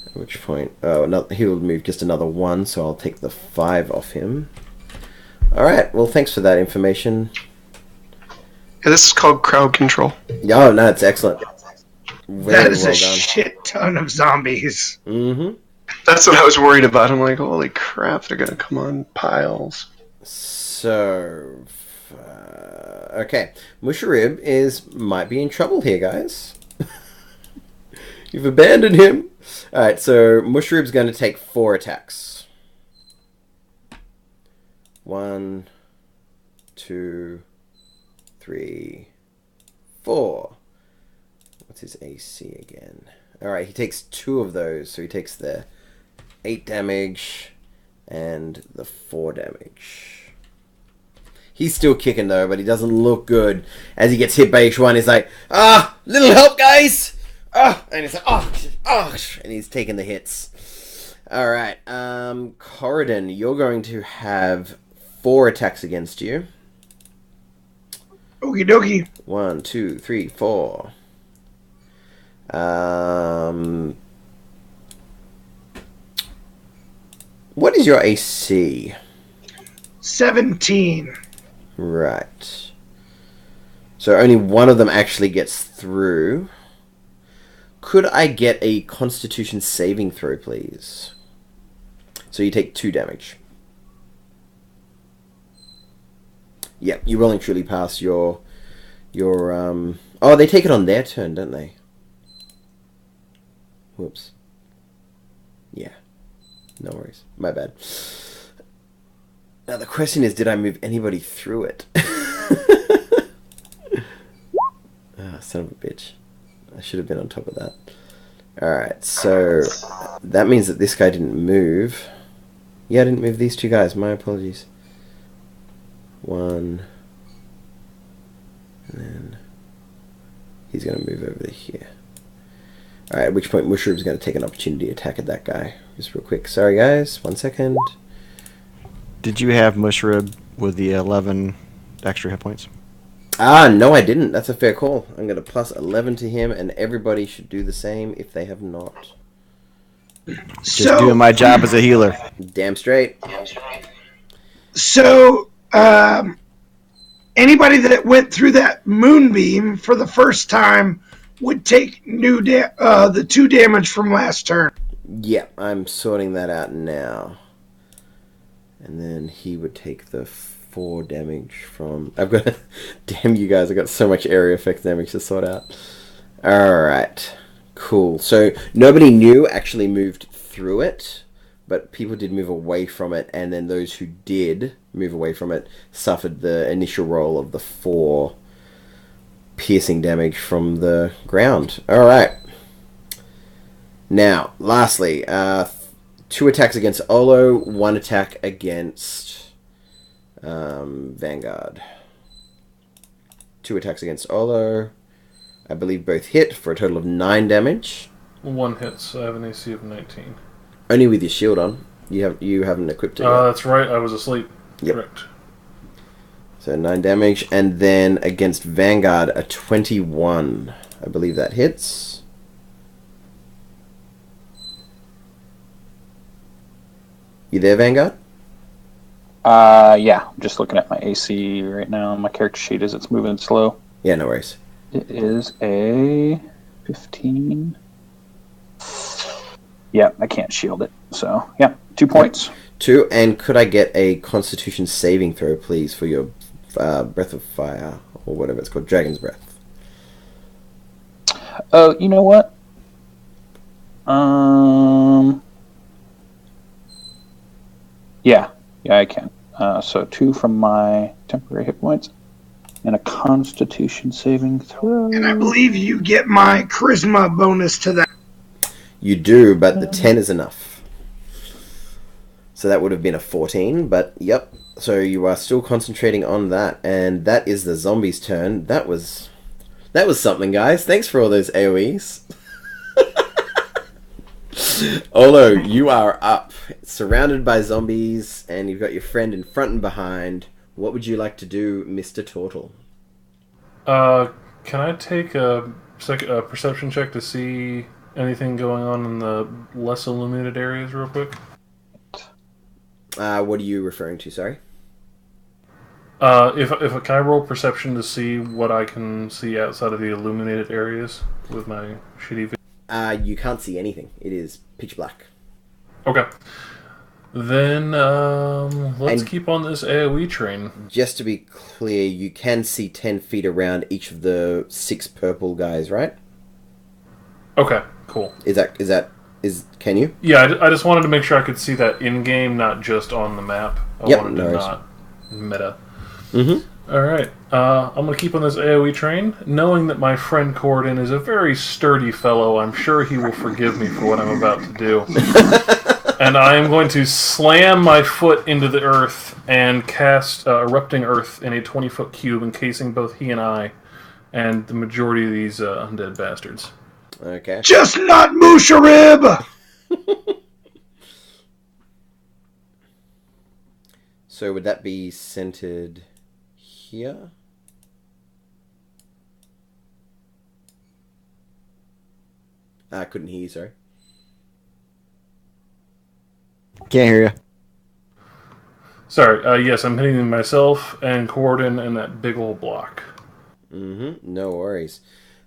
At which point, no, he will move just another 1, so I'll take the 5 off him. Alright, well, thanks for that information. Yeah, this is called crowd control. Oh, no, it's excellent. That is a shit ton of zombies. Mm-hmm. That's what I was worried about. I'm like, holy crap, they're going to come on piles. So, okay. Musharib might be in trouble here, guys. You've abandoned him. Alright, so Musharib's going to take 4 attacks. 1, 2, 3, 4. What's his AC again? Alright, he takes 2 of those, so he takes the 8 damage and the 4 damage. He's still kicking though, but he doesn't look good. As he gets hit by each one, he's like, little help, guys! And he's like, and he's taking the hits. Alright, Corridon, you're going to have 4 attacks against you. Okie dokie. 1, 2, 3, 4. What is your AC? 17. Right. So only one of them actually gets through. Could I get a Constitution saving throw, please? So you take 2 damage. Yeah, you will and truly pass your oh, they take it on their turn, don't they? Whoops. Yeah. No worries. My bad. Now the question is, did I move anybody through it? Son of a bitch. I should have been on top of that. Alright, so that means that this guy didn't move. Yeah, I didn't move these 2 guys. My apologies. 1. And then he's going to move over to here. Alright, at which point Mushroom's going to take an opportunity attack at that guy. Just real quick. Sorry, guys. 1 second. Did you have Mushroom with the 11 extra hit points? No, I didn't. That's a fair call. I'm going to plus 11 to him, and everybody should do the same if they have not. Just doing my job as a healer. Damn straight. So, anybody that went through that moonbeam for the first time would take the 2 damage from last turn. Yeah, I'm sorting that out now. And then he would take the 4 damage from... I've got... Damn you guys, I've got so much area effect damage to sort out. Alright. Cool. So, nobody new actually moved through it, but people did move away from it, and then those who did move away from it suffered the initial roll of the 4 piercing damage from the ground. Alright. Now, lastly, 2 attacks against Olo, 1 attack against Vanguard. 2 attacks against Olo. I believe both hit for a total of 9 damage. 1 hits. I have an AC of 19. Only with your shield on. You haven't equipped it yet. That's right. I was asleep. Yep. Correct. So 9 damage, and then against Vanguard, a 21. I believe that hits. You there, Vanguard? Yeah. I'm just looking at my AC right now. My character sheet as it's moving slow. Yeah, no worries. It is a 15. Yeah, I can't shield it. So, yeah, 2 points. 2, and could I get a Constitution saving throw, please, for your Breath of Fire, or whatever it's called, Dragon's Breath? Oh, you know what? Yeah, I can. So 2 from my temporary hit points, and a Constitution saving throw. And I believe you get my Charisma bonus to that. You do, but the 10 is enough. So that would have been a 14, but yep. So you are still concentrating on that, and that is the zombies' turn. That was something, guys. Thanks for all those AoEs. Olo, you are up, surrounded by zombies, and you've got your friend in front and behind. What would you like to do, Mr. Turtle? Can I take a perception check to see anything going on in the less illuminated areas real quick? What are you referring to, sorry? If can I roll perception to see what I can see outside of the illuminated areas with my shitty vision? You can't see anything. It is pitch black. Okay. Then let's keep on this AoE train. Just to be clear, you can see 10 feet around each of the 6 purple guys, right? Okay, cool. Can you? Yeah, I just wanted to make sure I could see that in-game, not just on the map. I wanted to not meta. Mm-hmm. Alright, I'm going to keep on this AoE train. Knowing that my friend Corden is a very sturdy fellow, I'm sure he will forgive me for what I'm about to do. And I am going to slam my foot into the earth and cast Erupting Earth in a 20-foot cube, encasing both he and I, and the majority of these undead bastards. Okay. Just not Musharib! So would that be centered here? I couldn't hear you, sorry. Can't hear you. Sorry, yes, I'm hitting myself and Corden and that big old block. Mm-hmm. No worries.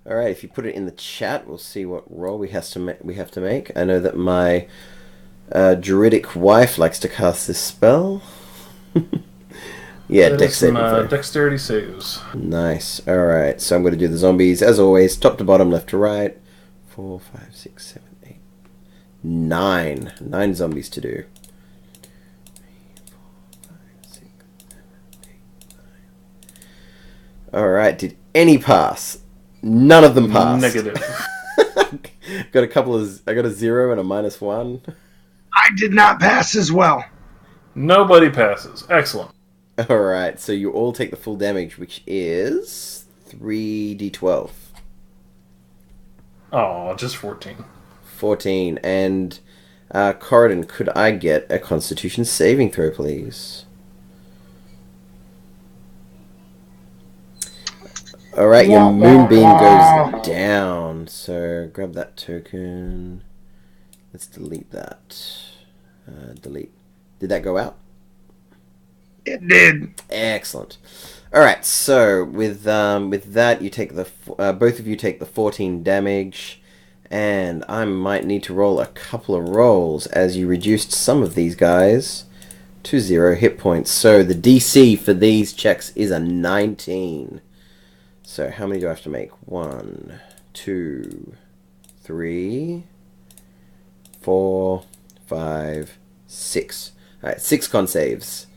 All right, if you put it in the chat, we'll see what roll we have to make. I know that my druidic wife likes to cast this spell. Yeah, dexterity saves. Nice. All right, so I'm going to do the zombies as always, top to bottom, left to right. 4, 5, 6, 7, 8, 9. 9 zombies to do. 3, 4, 5, 6, 7, 8, 9. All right. Did any pass? None of them passed. Negative. I got a 0 and a -1. I did not pass as well. Nobody passes. Excellent. All right. So you all take the full damage, which is 3d12. Oh, just 14. 14. And Corridon, could I get a Constitution saving throw, please? Alright, your moonbeam goes down. So grab that token. Let's delete that. Delete. Did that go out? It did. Excellent. Alright, so with that, you take the both of you take the 14 damage, and I might need to roll a couple of rolls as you reduced some of these guys to 0 hit points. So the DC for these checks is a 19. So how many do I have to make? 1, 2, 3, 4, 5, 6. Alright, 6 con saves.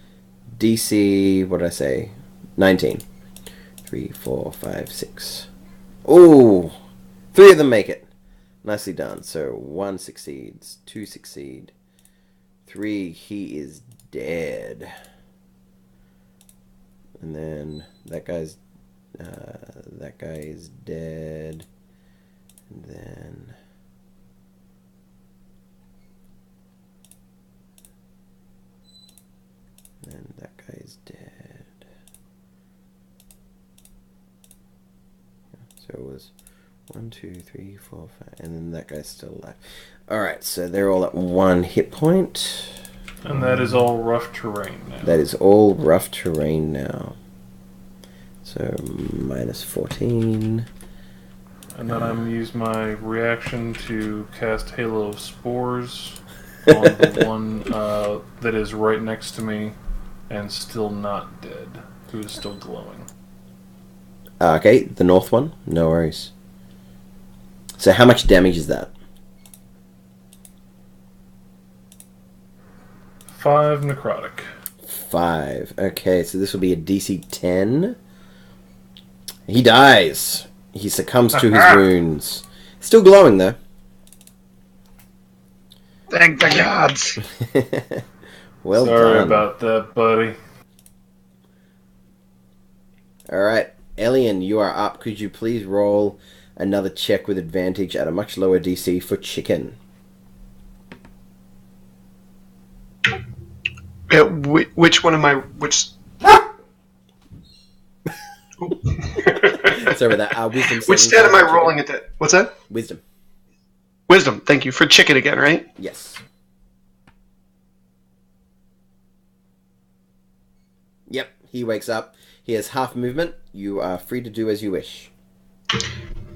DC, what did I say? 19. 3, 4, 5, 6. Ooh! 3 of them make it. Nicely done. So 1 succeeds, 2 succeed, 3, he is dead. And then that guy is dead. And then that guy is dead. So it was 1, 2, 3, 4, 5, and then that guy's still alive. Alright, so they're all at 1 hit point. And that is all rough terrain now. That is all rough terrain now. So minus 14. And then I'm use my reaction to cast Halo of Spores on the one that is right next to me and still not dead, who is still glowing. Okay, the north one? No worries. So how much damage is that? 5 necrotic. 5. Okay, so this will be a DC 10. He dies. He succumbs to his wounds. Still glowing, though. Thank the gods. Well Sorry done. about that, buddy. Alright, Elian, you are up. Could you please roll another check with advantage at a much lower DC for chicken? Yeah, which one am I? Which? Sorry about that. Wisdom. Which stat am I rolling at that? What's that? Wisdom. Wisdom. Thank you for chicken again, right? Yes. Yep. He wakes up. He has half movement. You are free to do as you wish.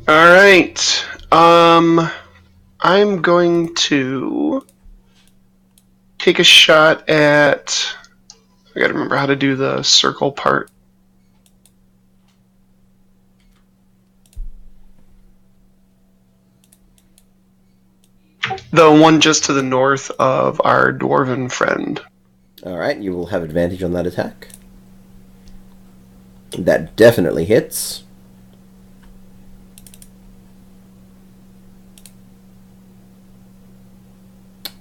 All right. I'm going to take a shot at. I gotta remember how to do the circle part. The one just to the north of our dwarven friend. Alright, you will have advantage on that attack. That definitely hits.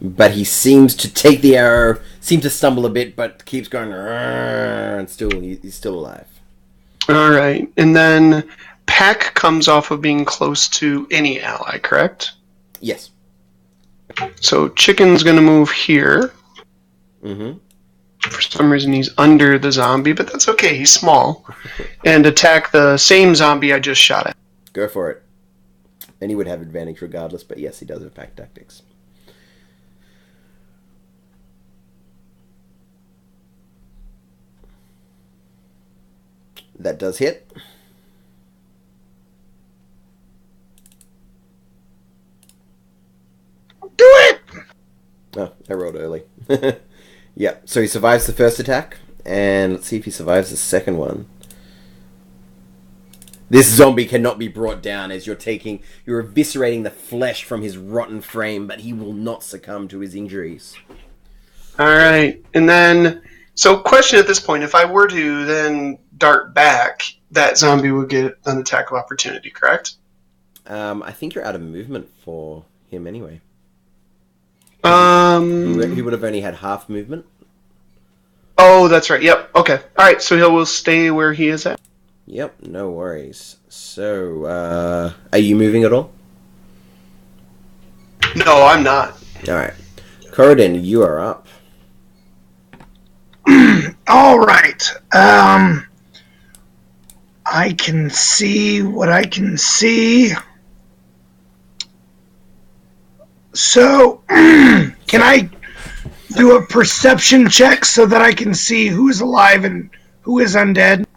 But he seems to take the arrow, seems to stumble a bit, but keeps going, and he's still alive. All right, and then Pack comes off of being close to any ally, correct? Yes. So Chicken's going to move here. Mm-hmm. For some reason he's under the zombie, but that's okay, he's small. And attack the same zombie I just shot at. Go for it. And he would have advantage regardless, but yes, he does have pack tactics. That does hit. Do it! Oh, I rolled early. Yeah, so he survives the first attack, and let's see if he survives the second one. This zombie cannot be brought down as you're eviscerating the flesh from his rotten frame, but he will not succumb to his injuries. Alright, and then, so question at this point, if I were to then dart back, that zombie would get an attack of opportunity, correct? I think you're out of movement for him anyway. He would have only had half movement. Oh, that's right. Yep. Okay. All right. So he will stay where he is at. Yep. No worries. So, are you moving at all? No, I'm not. All right, Corridon, you are up. All right. I can see what I can see. So, can I do a perception check so that I can see who is alive and who is undead?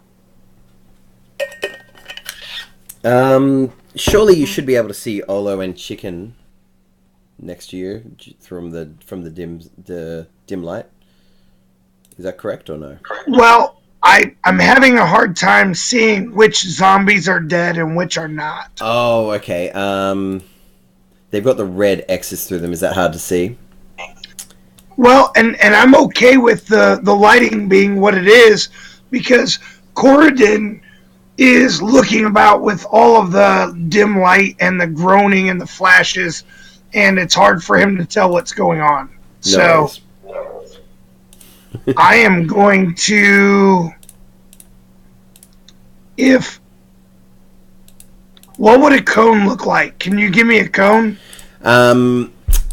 Surely you should be able to see Olo and Chicken next to you from the dim light. Is that correct or no? Well, I'm having a hard time seeing which zombies are dead and which are not. Oh, okay. They've got the red X's through them. Is that hard to see? Well, and I'm okay with the lighting being what it is, because Corridon is looking about with all of the dim light and the groaning and the flashes, and it's hard for him to tell what's going on. So I am going to... What would a cone look like? Can you give me a cone?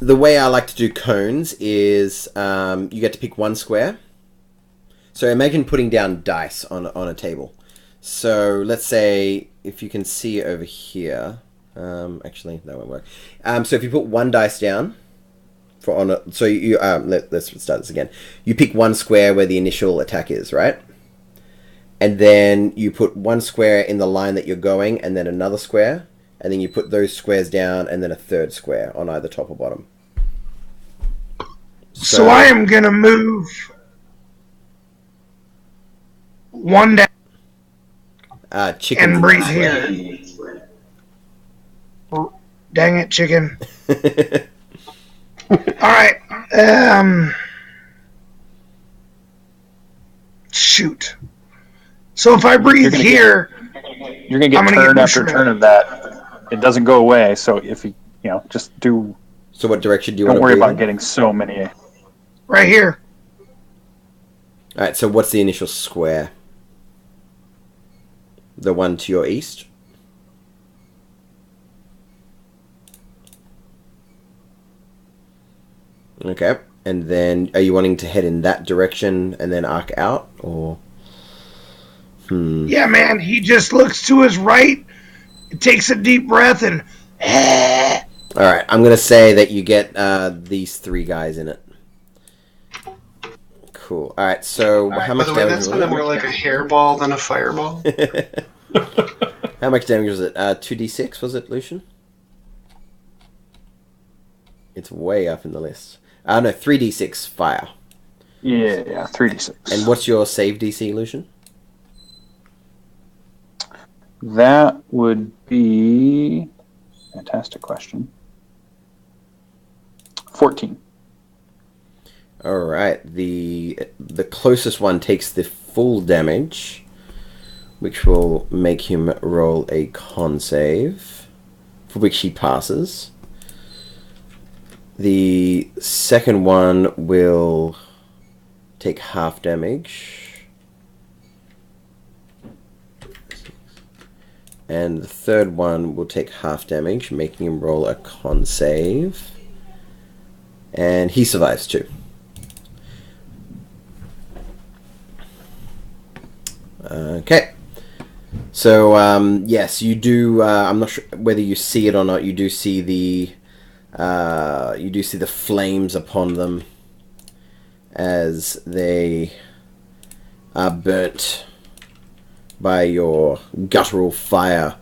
The way I like to do cones is you get to pick one square. So imagine putting down dice on a table. So let's say if you can see over here. Actually, that won't work. So if you put one dice down let's start this again. You pick one square where the initial attack is, right? And then you put one square in the line that you're going, and then another square, and then you put those squares down, and then a third square on either top or bottom. So I am going to move one down and breathe here. Dang it, chicken. Alright. Shoot. So if I breathe here... You're going to get turn after turn of that. It doesn't go away, so if you just do... So what direction do you want to Don't worry breathe about in? getting so many. Right here. Alright, so what's the initial square? The one to your east? Okay. And then, are you wanting to head in that direction and then arc out, or? Yeah, man. He just looks to his right, takes a deep breath, and... Alright, I'm going to say that you get these 3 guys in it. Cool. Alright, so how much damage that's kind of more like a hairball than a fireball. How much damage was it? 2d6, was it, Lucian? It's way up in the list. No, 3d6 fire. Yeah, 3d6. And what's your save DC, Lucian? That would be... Fantastic question. 14. Alright, the closest one takes the full damage, which will make him roll a con save, for which he passes. The second one will take half damage. And the third one will take half damage, making him roll a con save. And he survives too. Okay. So, yes, you do, I'm not sure whether you see it or not, you do see the flames upon them as they are burnt by your guttural fire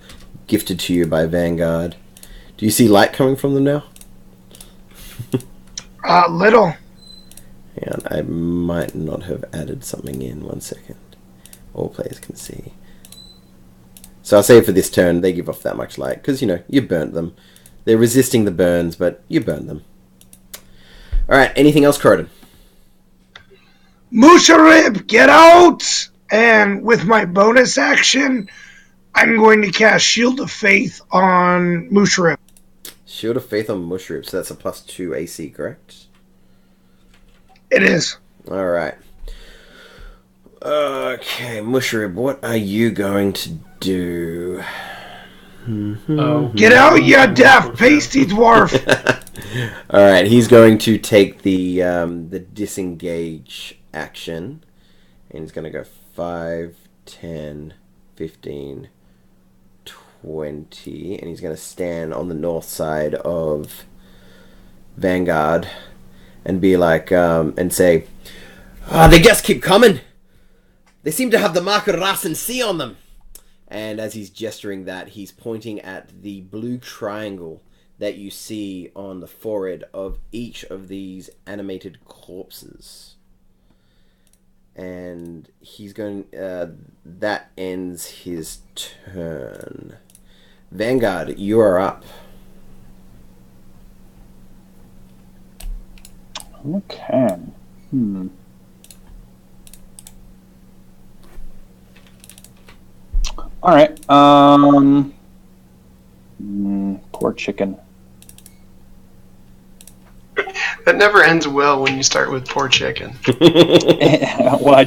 gifted to you by Vanguard. Do you see light coming from them now? Little. And I might not have added something in. 1 second. All players can see. So I'll say for this turn, they give off that much light. Because, you burnt them. They're resisting the burns, but you burnt them. Alright, anything else, Croydon? Musharib, get out! And with my bonus action, I'm going to cast Shield of Faith on Musharib. Shield of Faith on Musharib, so that's a +2 AC, correct? It is. Alright. Okay, Musharib, what are you going to do? Get out, you daft pasty dwarf! Alright, he's going to take the disengage action. And he's going to go 5, 10, 15, 20. And he's going to stand on the north side of Vanguard and be like, and say, they just keep coming! They seem to have the mark of Rasen C on them! And as he's gesturing that, he's pointing at the blue triangle that you see on the forehead of each of these animated corpses. And he's going... that ends his turn. Vanguard, you are up. Okay. All right. Poor chicken. That never ends well when you start with poor chicken. Well, he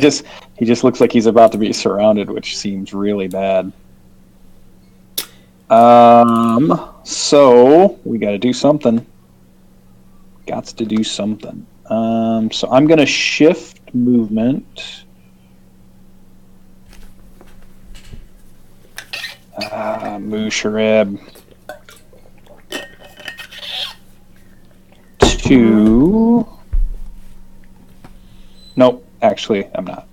just looks like he's about to be surrounded, which seems really bad. So we got to do something. Gots to do something. So I'm gonna shift movement. Musharib. To... Nope, actually, I'm not.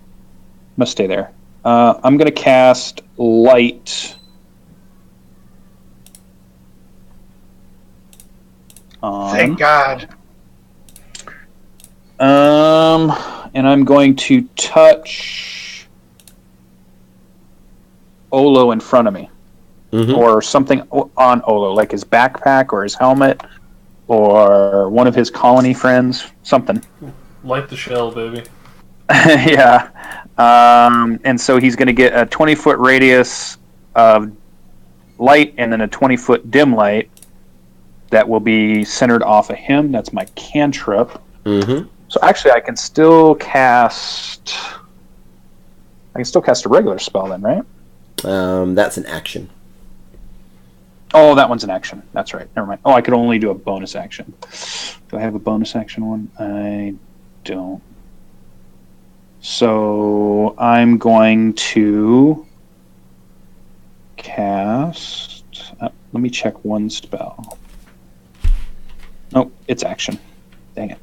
Must stay there. I'm going to cast Light on... Thank God. And I'm going to touch Olo in front of me. Mm-hmm. Or something on Olo, like his backpack or his helmet or one of his colony friends, something. Light the shell, baby. Yeah. And so he's going to get a 20-foot radius of light and then a 20-foot dim light that will be centered off of him. That's my cantrip. Mm-hmm. So actually, I can still cast a regular spell then, right? That's an action. Oh, that one's an action. That's right. Never mind. Oh, I could only do a bonus action. Do I have a bonus action one? I don't. So I'm going to cast... let me check one spell. Nope, it's action. Dang it.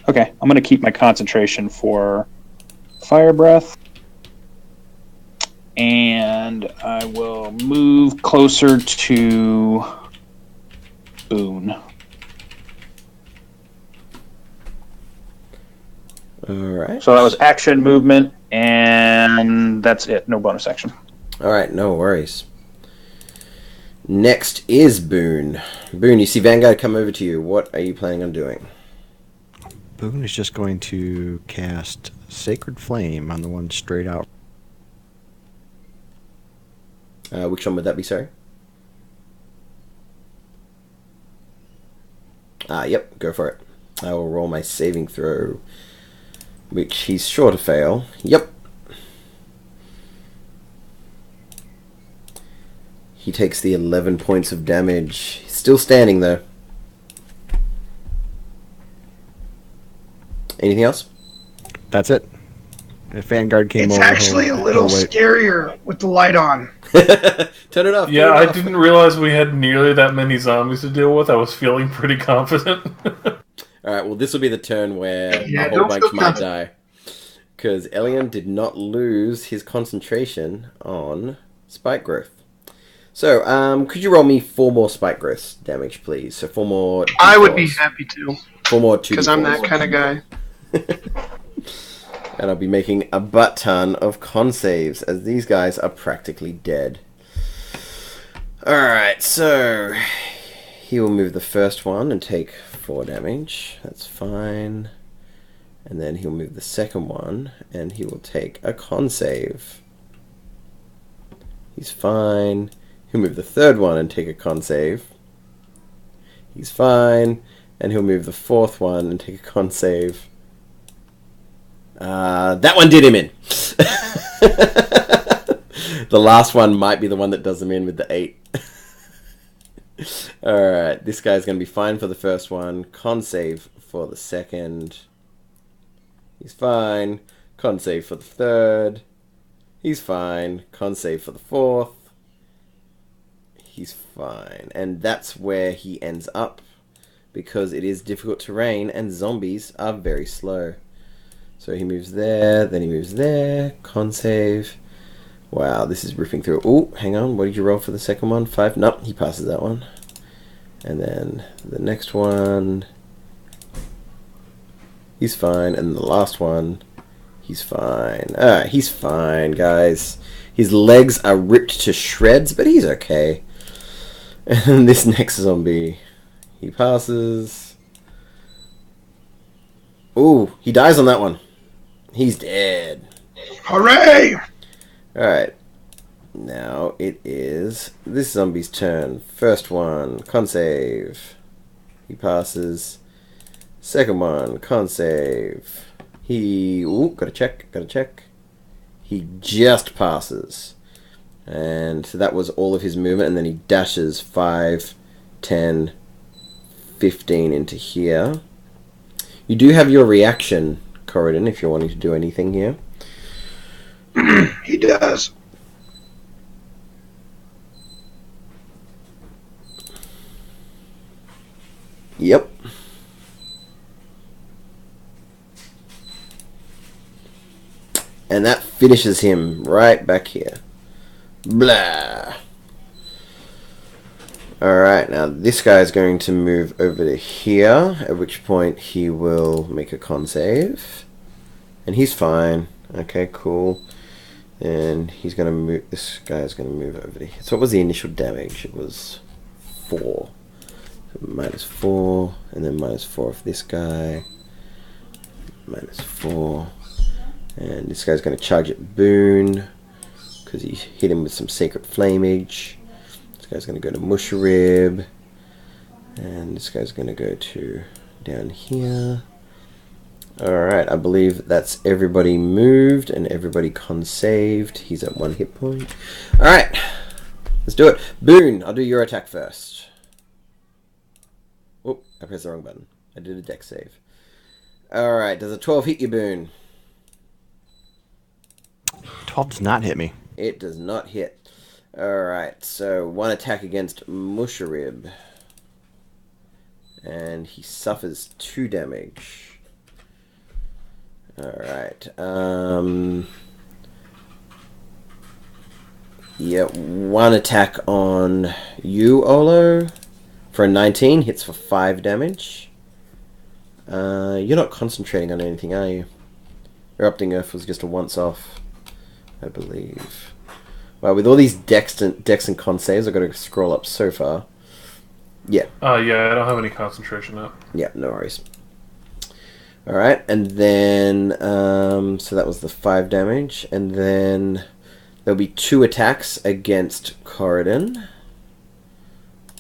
Okay, I'm going to keep my concentration for Fire Breath. And I will move closer to Boone. All right. So that was action, movement, and that's it. No bonus action. All right, no worries. Next is Boone. Boone, you see Vanguard come over to you. What are you planning on doing? Boone is just going to cast Sacred Flame on the one straight out. Which one would that be, sorry? Yep, go for it. I will roll my saving throw, which he's sure to fail. Yep. He takes the 11 points of damage. He's still standing, though. Anything else? That's it. If Vanguard came It's over... actually a little scarier with the light on. Turn it off. Yeah, I didn't realize we had nearly that many zombies to deal with. I was feeling pretty confident. Alright, well, this will be the turn where Yeah, a whole don't bunch feel might confident. die. Because Elian did not lose his concentration on spike growth. So, could you roll me 4 more spike growth damage, please? So 4 more... I would be D4s. happy to, 4 more 2 because I'm that kind of guy. And I'll be making a butt ton of con saves, as these guys are practically dead. Alright, so... he will move the first one and take 4 damage. That's fine. And then he'll move the second one, and he will take a con save. He's fine. He'll move the third one and take a con save. He's fine. And he'll move the fourth one and take a con save. That one did him in. The last one might be the one that does him in with the 8. Alright, this guy's going to be fine for the first one. Con save for the second. He's fine. Con save for the third. He's fine. Con save for the fourth. He's fine. And that's where he ends up, because it is difficult terrain and zombies are very slow. So he moves there, then he moves there. Con save. Wow, this is ripping through. Oh, hang on. What did you roll for the second one? 5? Nope, he passes that one. And then the next one. He's fine. And the last one. He's fine. Alright, he's fine, guys. His legs are ripped to shreds, but he's okay. And this next zombie, he passes. Ooh, he dies on that one. He's dead. Hooray! Alright. Now it is this zombie's turn. First one, con save. He passes. Second one, con save. He... ooh, gotta check. He just passes. And so that was all of his movement, and then he dashes 5, 10, 15 into here. You do have your reaction, Corridon, if you're wanting to do anything here. He does. Yep. And that finishes him right back here. Blah. Alright, now this guy is going to move over to here, at which point he will make a con save. And he's fine. Okay, cool. And he's going to move, this guy is going to move over to here. So what was the initial damage? It was 4. So -4, and then -4 for this guy. -4. And this guy's going to charge at Boone, because he hit him with some Sacred Flameage. This guy's going to go to Musharib. And this guy's going to go to down here. Alright, I believe that's everybody moved and everybody con-saved. He's at 1 hit point. Alright, let's do it. Boone, I'll do your attack first. Oh, I pressed the wrong button. I did a dex save. Alright, does a 12 hit you, Boone? 12 does not hit me. It does not hit. Alright, so 1 attack against Musharib. And he suffers 2 damage. Alright, yeah, 1 attack on you, Olo, for a 19, hits for 5 damage. You're not concentrating on anything, are you? Erupting Earth was just a once-off, I believe. Well, with all these dex and con saves, I've got to scroll up so far. Yeah. Yeah, I don't have any concentration up. Yeah, no worries. Alright, and then, so that was the 5 damage, and then there'll be 2 attacks against Corridon.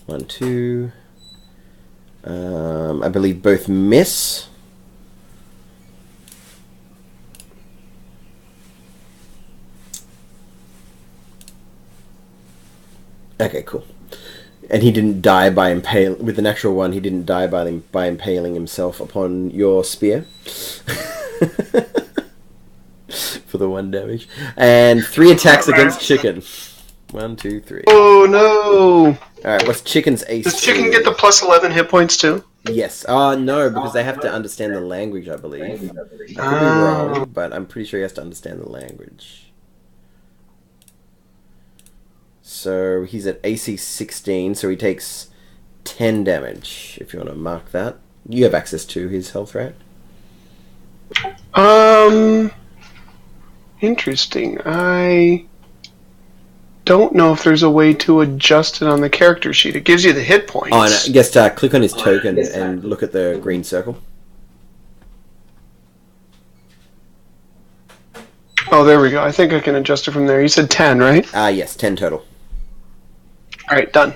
1, 2. I believe both miss. Okay, cool. And he didn't die by with the natural one. He didn't die by impaling himself upon your spear for the 1 damage. And 3 attacks against Chicken. 1, 2, 3. Oh no! All right, what's Chicken's AC? Does Chicken get the plus 11 hit points too? Yes. No, because they have to understand the language, I believe. I could be wrong, but I'm pretty sure he has to understand the language. So he's at AC 16, so he takes 10 damage, if you want to mark that. You have access to his health, right? Interesting. I don't know if there's a way to adjust it on the character sheet. It gives you the hit points. Oh, and I guess click on his token and look at the green circle. Oh, there we go. I think I can adjust it from there. You said 10, right? Yes, 10 total. Alright, done.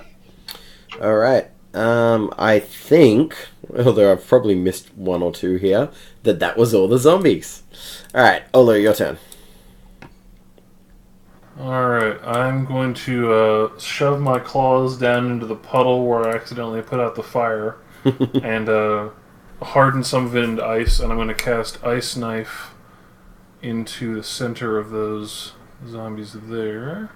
Alright. I think, although I've probably missed 1 or 2 here, that was all the zombies. Alright, Olo, your turn. Alright, I'm going to shove my claws down into the puddle where I accidentally put out the fire and harden some of it into ice, and I'm going to cast Ice Knife into the center of those zombies there.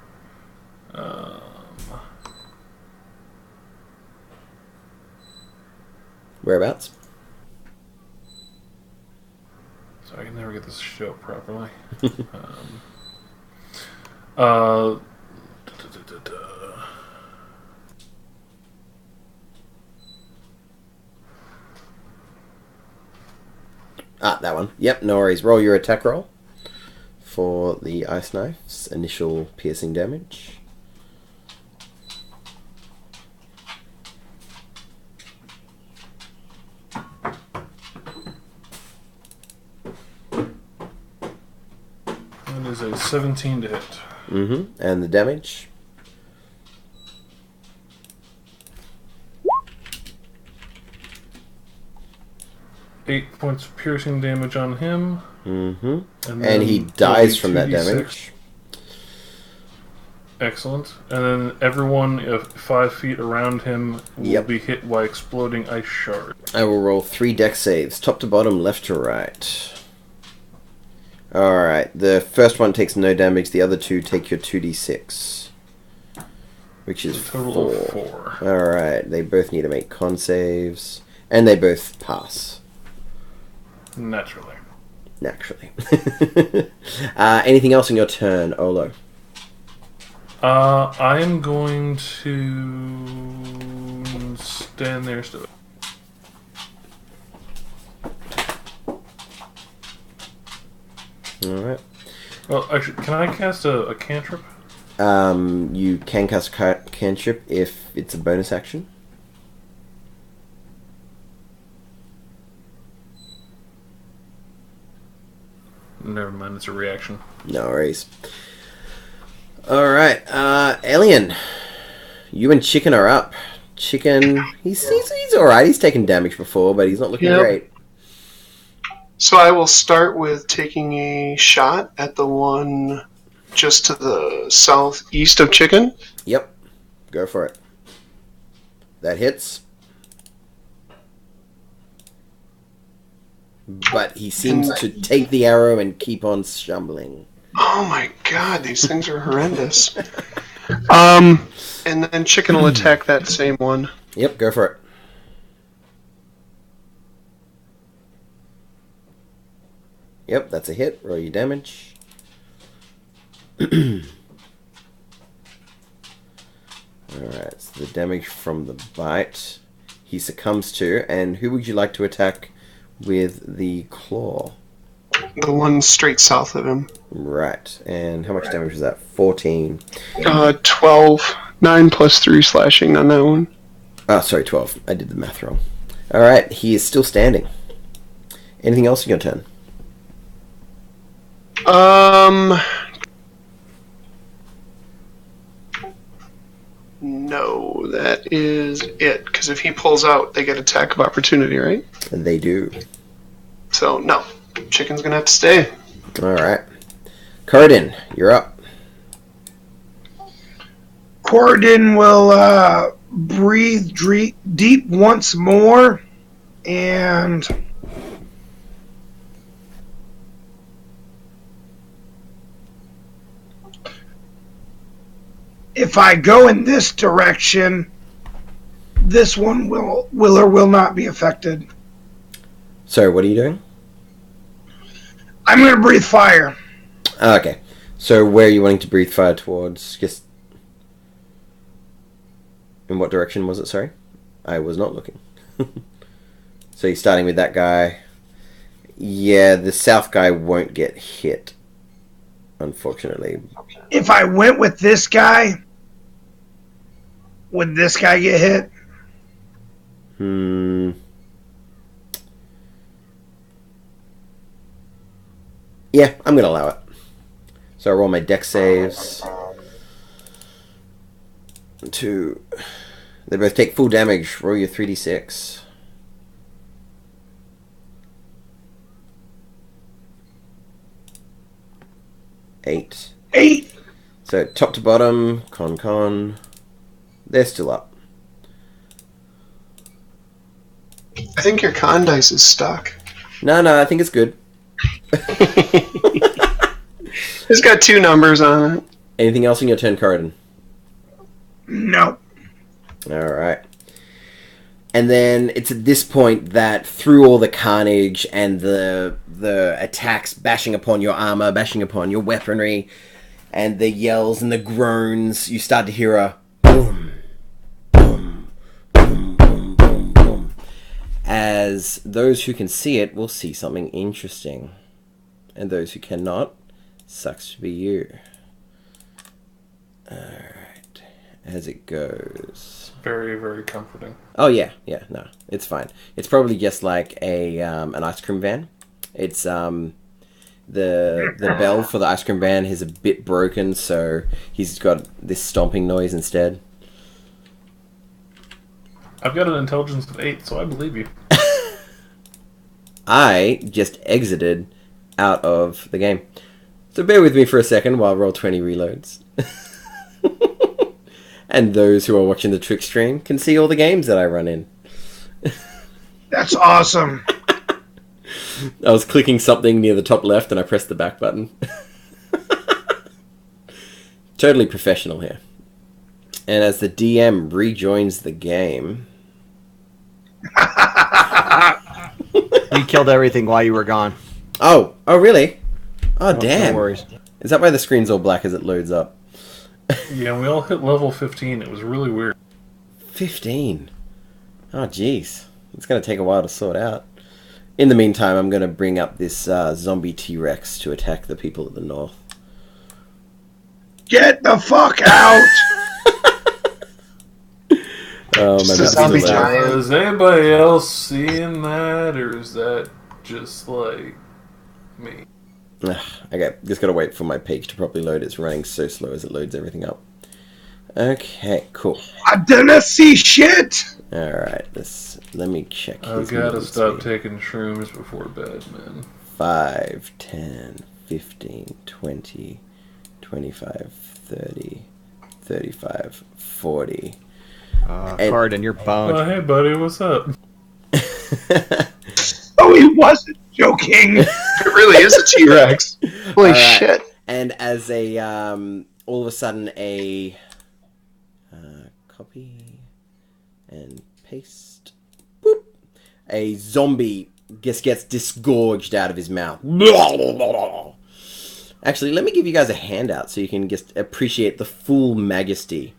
Whereabouts? So I can never get this show properly. That one. Yep, no worries. Roll your attack roll for the Ice Knife's initial piercing damage. That is a 17 to hit. Mm-hmm. And the damage? Eight points of piercing damage on him. Mm-hmm. And he dies from that damage. Excellent. And then everyone 5 feet around him will be hit by exploding ice shards. I will roll 3 dex saves, top to bottom, left to right. Alright, the first one takes no damage, the other 2 take your 2d6. Which is 4. Alright, they both need to make con saves. And they both pass. Naturally. Anything else in your turn, Olo? I am going to stand there still. Alright. Well, actually, can I cast a cantrip? You can cast a cantrip if it's a bonus action. Never mind, it's a reaction. No worries. Alright, Alien. You and Chicken are up. Chicken, he's alright. He's taken damage before, but he's not looking great. So I will start with taking a shot at the one just to the southeast of Chicken. Yep. Go for it. That hits. But he seems to take the arrow and keep on stumbling. Oh my god, these things are horrendous. And then Chicken will attack that same one. Yep, go for it. Yep, that's a hit. Roll your damage. Alright, so the damage from the bite he succumbs to. And who would you like to attack with the claw? The one straight south of him. Right, and how much damage was that? 14. 12. 9 plus 3 slashing on that one. Oh, sorry, 12. I did the math wrong. Alright, he is still standing. Anything else in your turn? No, that is it. Because if he pulls out, they get attack of opportunity, right? They do. So, no. Chicken's gonna have to stay. Alright. Cardin, you're up. Corridon will breathe deep once more, and if I go in this direction, this one will or will not be affected. Sorry, what are you doing? I'm going to breathe fire. Okay. So where are you wanting to breathe fire towards? Just in what direction was it, sorry? I was not looking. So you're starting with that guy. Yeah, the south guy won't get hit, unfortunately. If I went with this guy, would this guy get hit? Yeah, I'm going to allow it. So I roll my dex saves. 2. They both take full damage. Roll your 3d6. Eight. So top to bottom, con. They're still up. I think your con dice is stuck. No, I think it's good. It's got 2 numbers on it. Anything else in your turn, Corridon? No. Alright. And then it's at this point that through all the carnage and the attacks bashing upon your armor, bashing upon your weaponry, and the yells and the groans, you start to hear a boom, boom, boom, boom, boom, boom. As those who can see it will see something interesting. And those who cannot, sucks to be you. Alright. As it goes. Very, very comforting. Oh yeah, no, it's fine. It's probably just like a an ice cream van. It's the bell for the ice cream van is a bit broken, so he's got this stomping noise instead. I've got an intelligence of 8, so I believe you. I just exited out of the game. So bear with me for a second while Roll20 reloads. And those who are watching the Trick stream can see all the games that I run in. That's awesome. I was clicking something near the top left and I pressed the back button. Totally professional here. And as the DM rejoins the game... We killed everything while you were gone. Oh really? Oh, damn. No worries. Is that why the screen's all black as it loads up? Yeah, we all hit level 15. It was really weird. 15. Oh, jeez. It's going to take a while to sort out. In the meantime, I'm going to bring up this zombie T-Rex to attack the people of the north. Get the fuck out! Oh, my Just a God. zombie giant. Is anybody else seeing that, or is that just like me? Okay, just got to wait for my page to properly load. It's running so slow as it loads everything up. Okay, cool. I didn't see shit! Alright, let me check. I his gotta movement stop speed. taking shrooms before bed, man. 5, 10, 15, 20, 25, 30, 35, 40. Corden, you're boned. Oh, hey, buddy, what's up? Oh, he wasn't joking! It really is a T-Rex. Holy Alright. shit. And as a, all of a sudden, a copy and paste. Boop. A zombie just gets disgorged out of his mouth. Actually, let me give you guys a handout so you can just appreciate the full majesty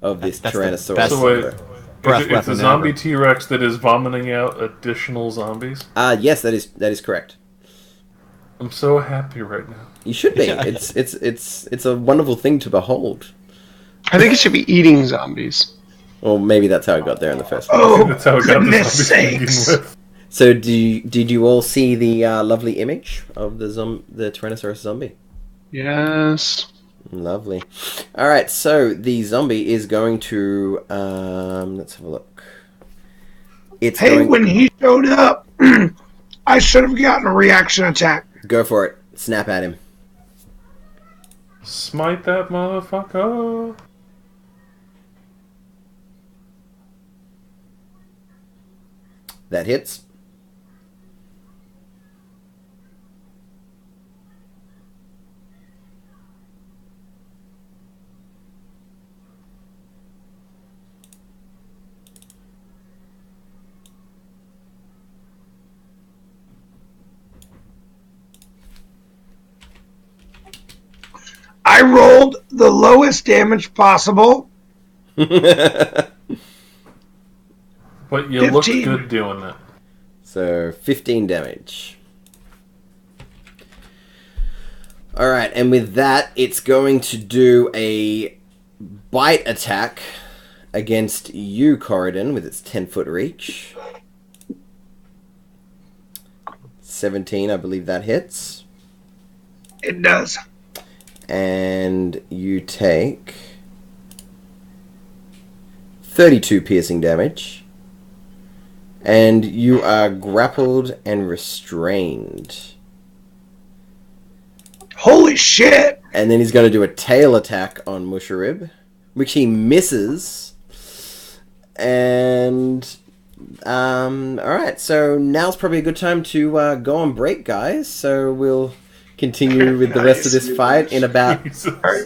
of this That's the Tyrannosaurus. best So wait, breath it's a weapon zombie ever. T-Rex that is vomiting out additional zombies. Yes, that is correct. I'm so happy right now. You should be. It's a wonderful thing to behold. I think it should be eating zombies. Or maybe that's how I got there in the first place. Oh, That's how I got the goodness zombies to begin sakes! with. So, did you all see the lovely image of the Tyrannosaurus zombie? Yes. Lovely. All right, so the zombie is going to let's have a look. It's Hey, going. when he showed up, I should have gotten a reaction attack. Go for it. Snap at him. Smite that motherfucker. That hits. I rolled the lowest damage possible. But you look 15. good doing that. So 15 damage. Alright, and with that, it's going to do a bite attack against you, Corridon, with its 10-foot reach. 17, I believe that hits. It does. And you take 32 piercing damage. And you are grappled and restrained. Holy shit! And then he's going to do a tail attack on Musharib, which he misses. And alright, so now's probably a good time to go on break, guys. So we'll continue with the rest of this fight in about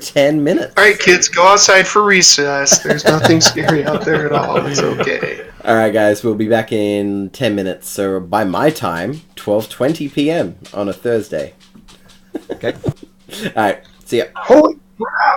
10 minutes. All right, kids, go outside for recess. There's nothing scary out there at all. It's okay. Alright, guys, we'll be back in 10 minutes. So by my time, 12:20 p.m. on a Thursday. Okay. Alright, see ya. Holy crap!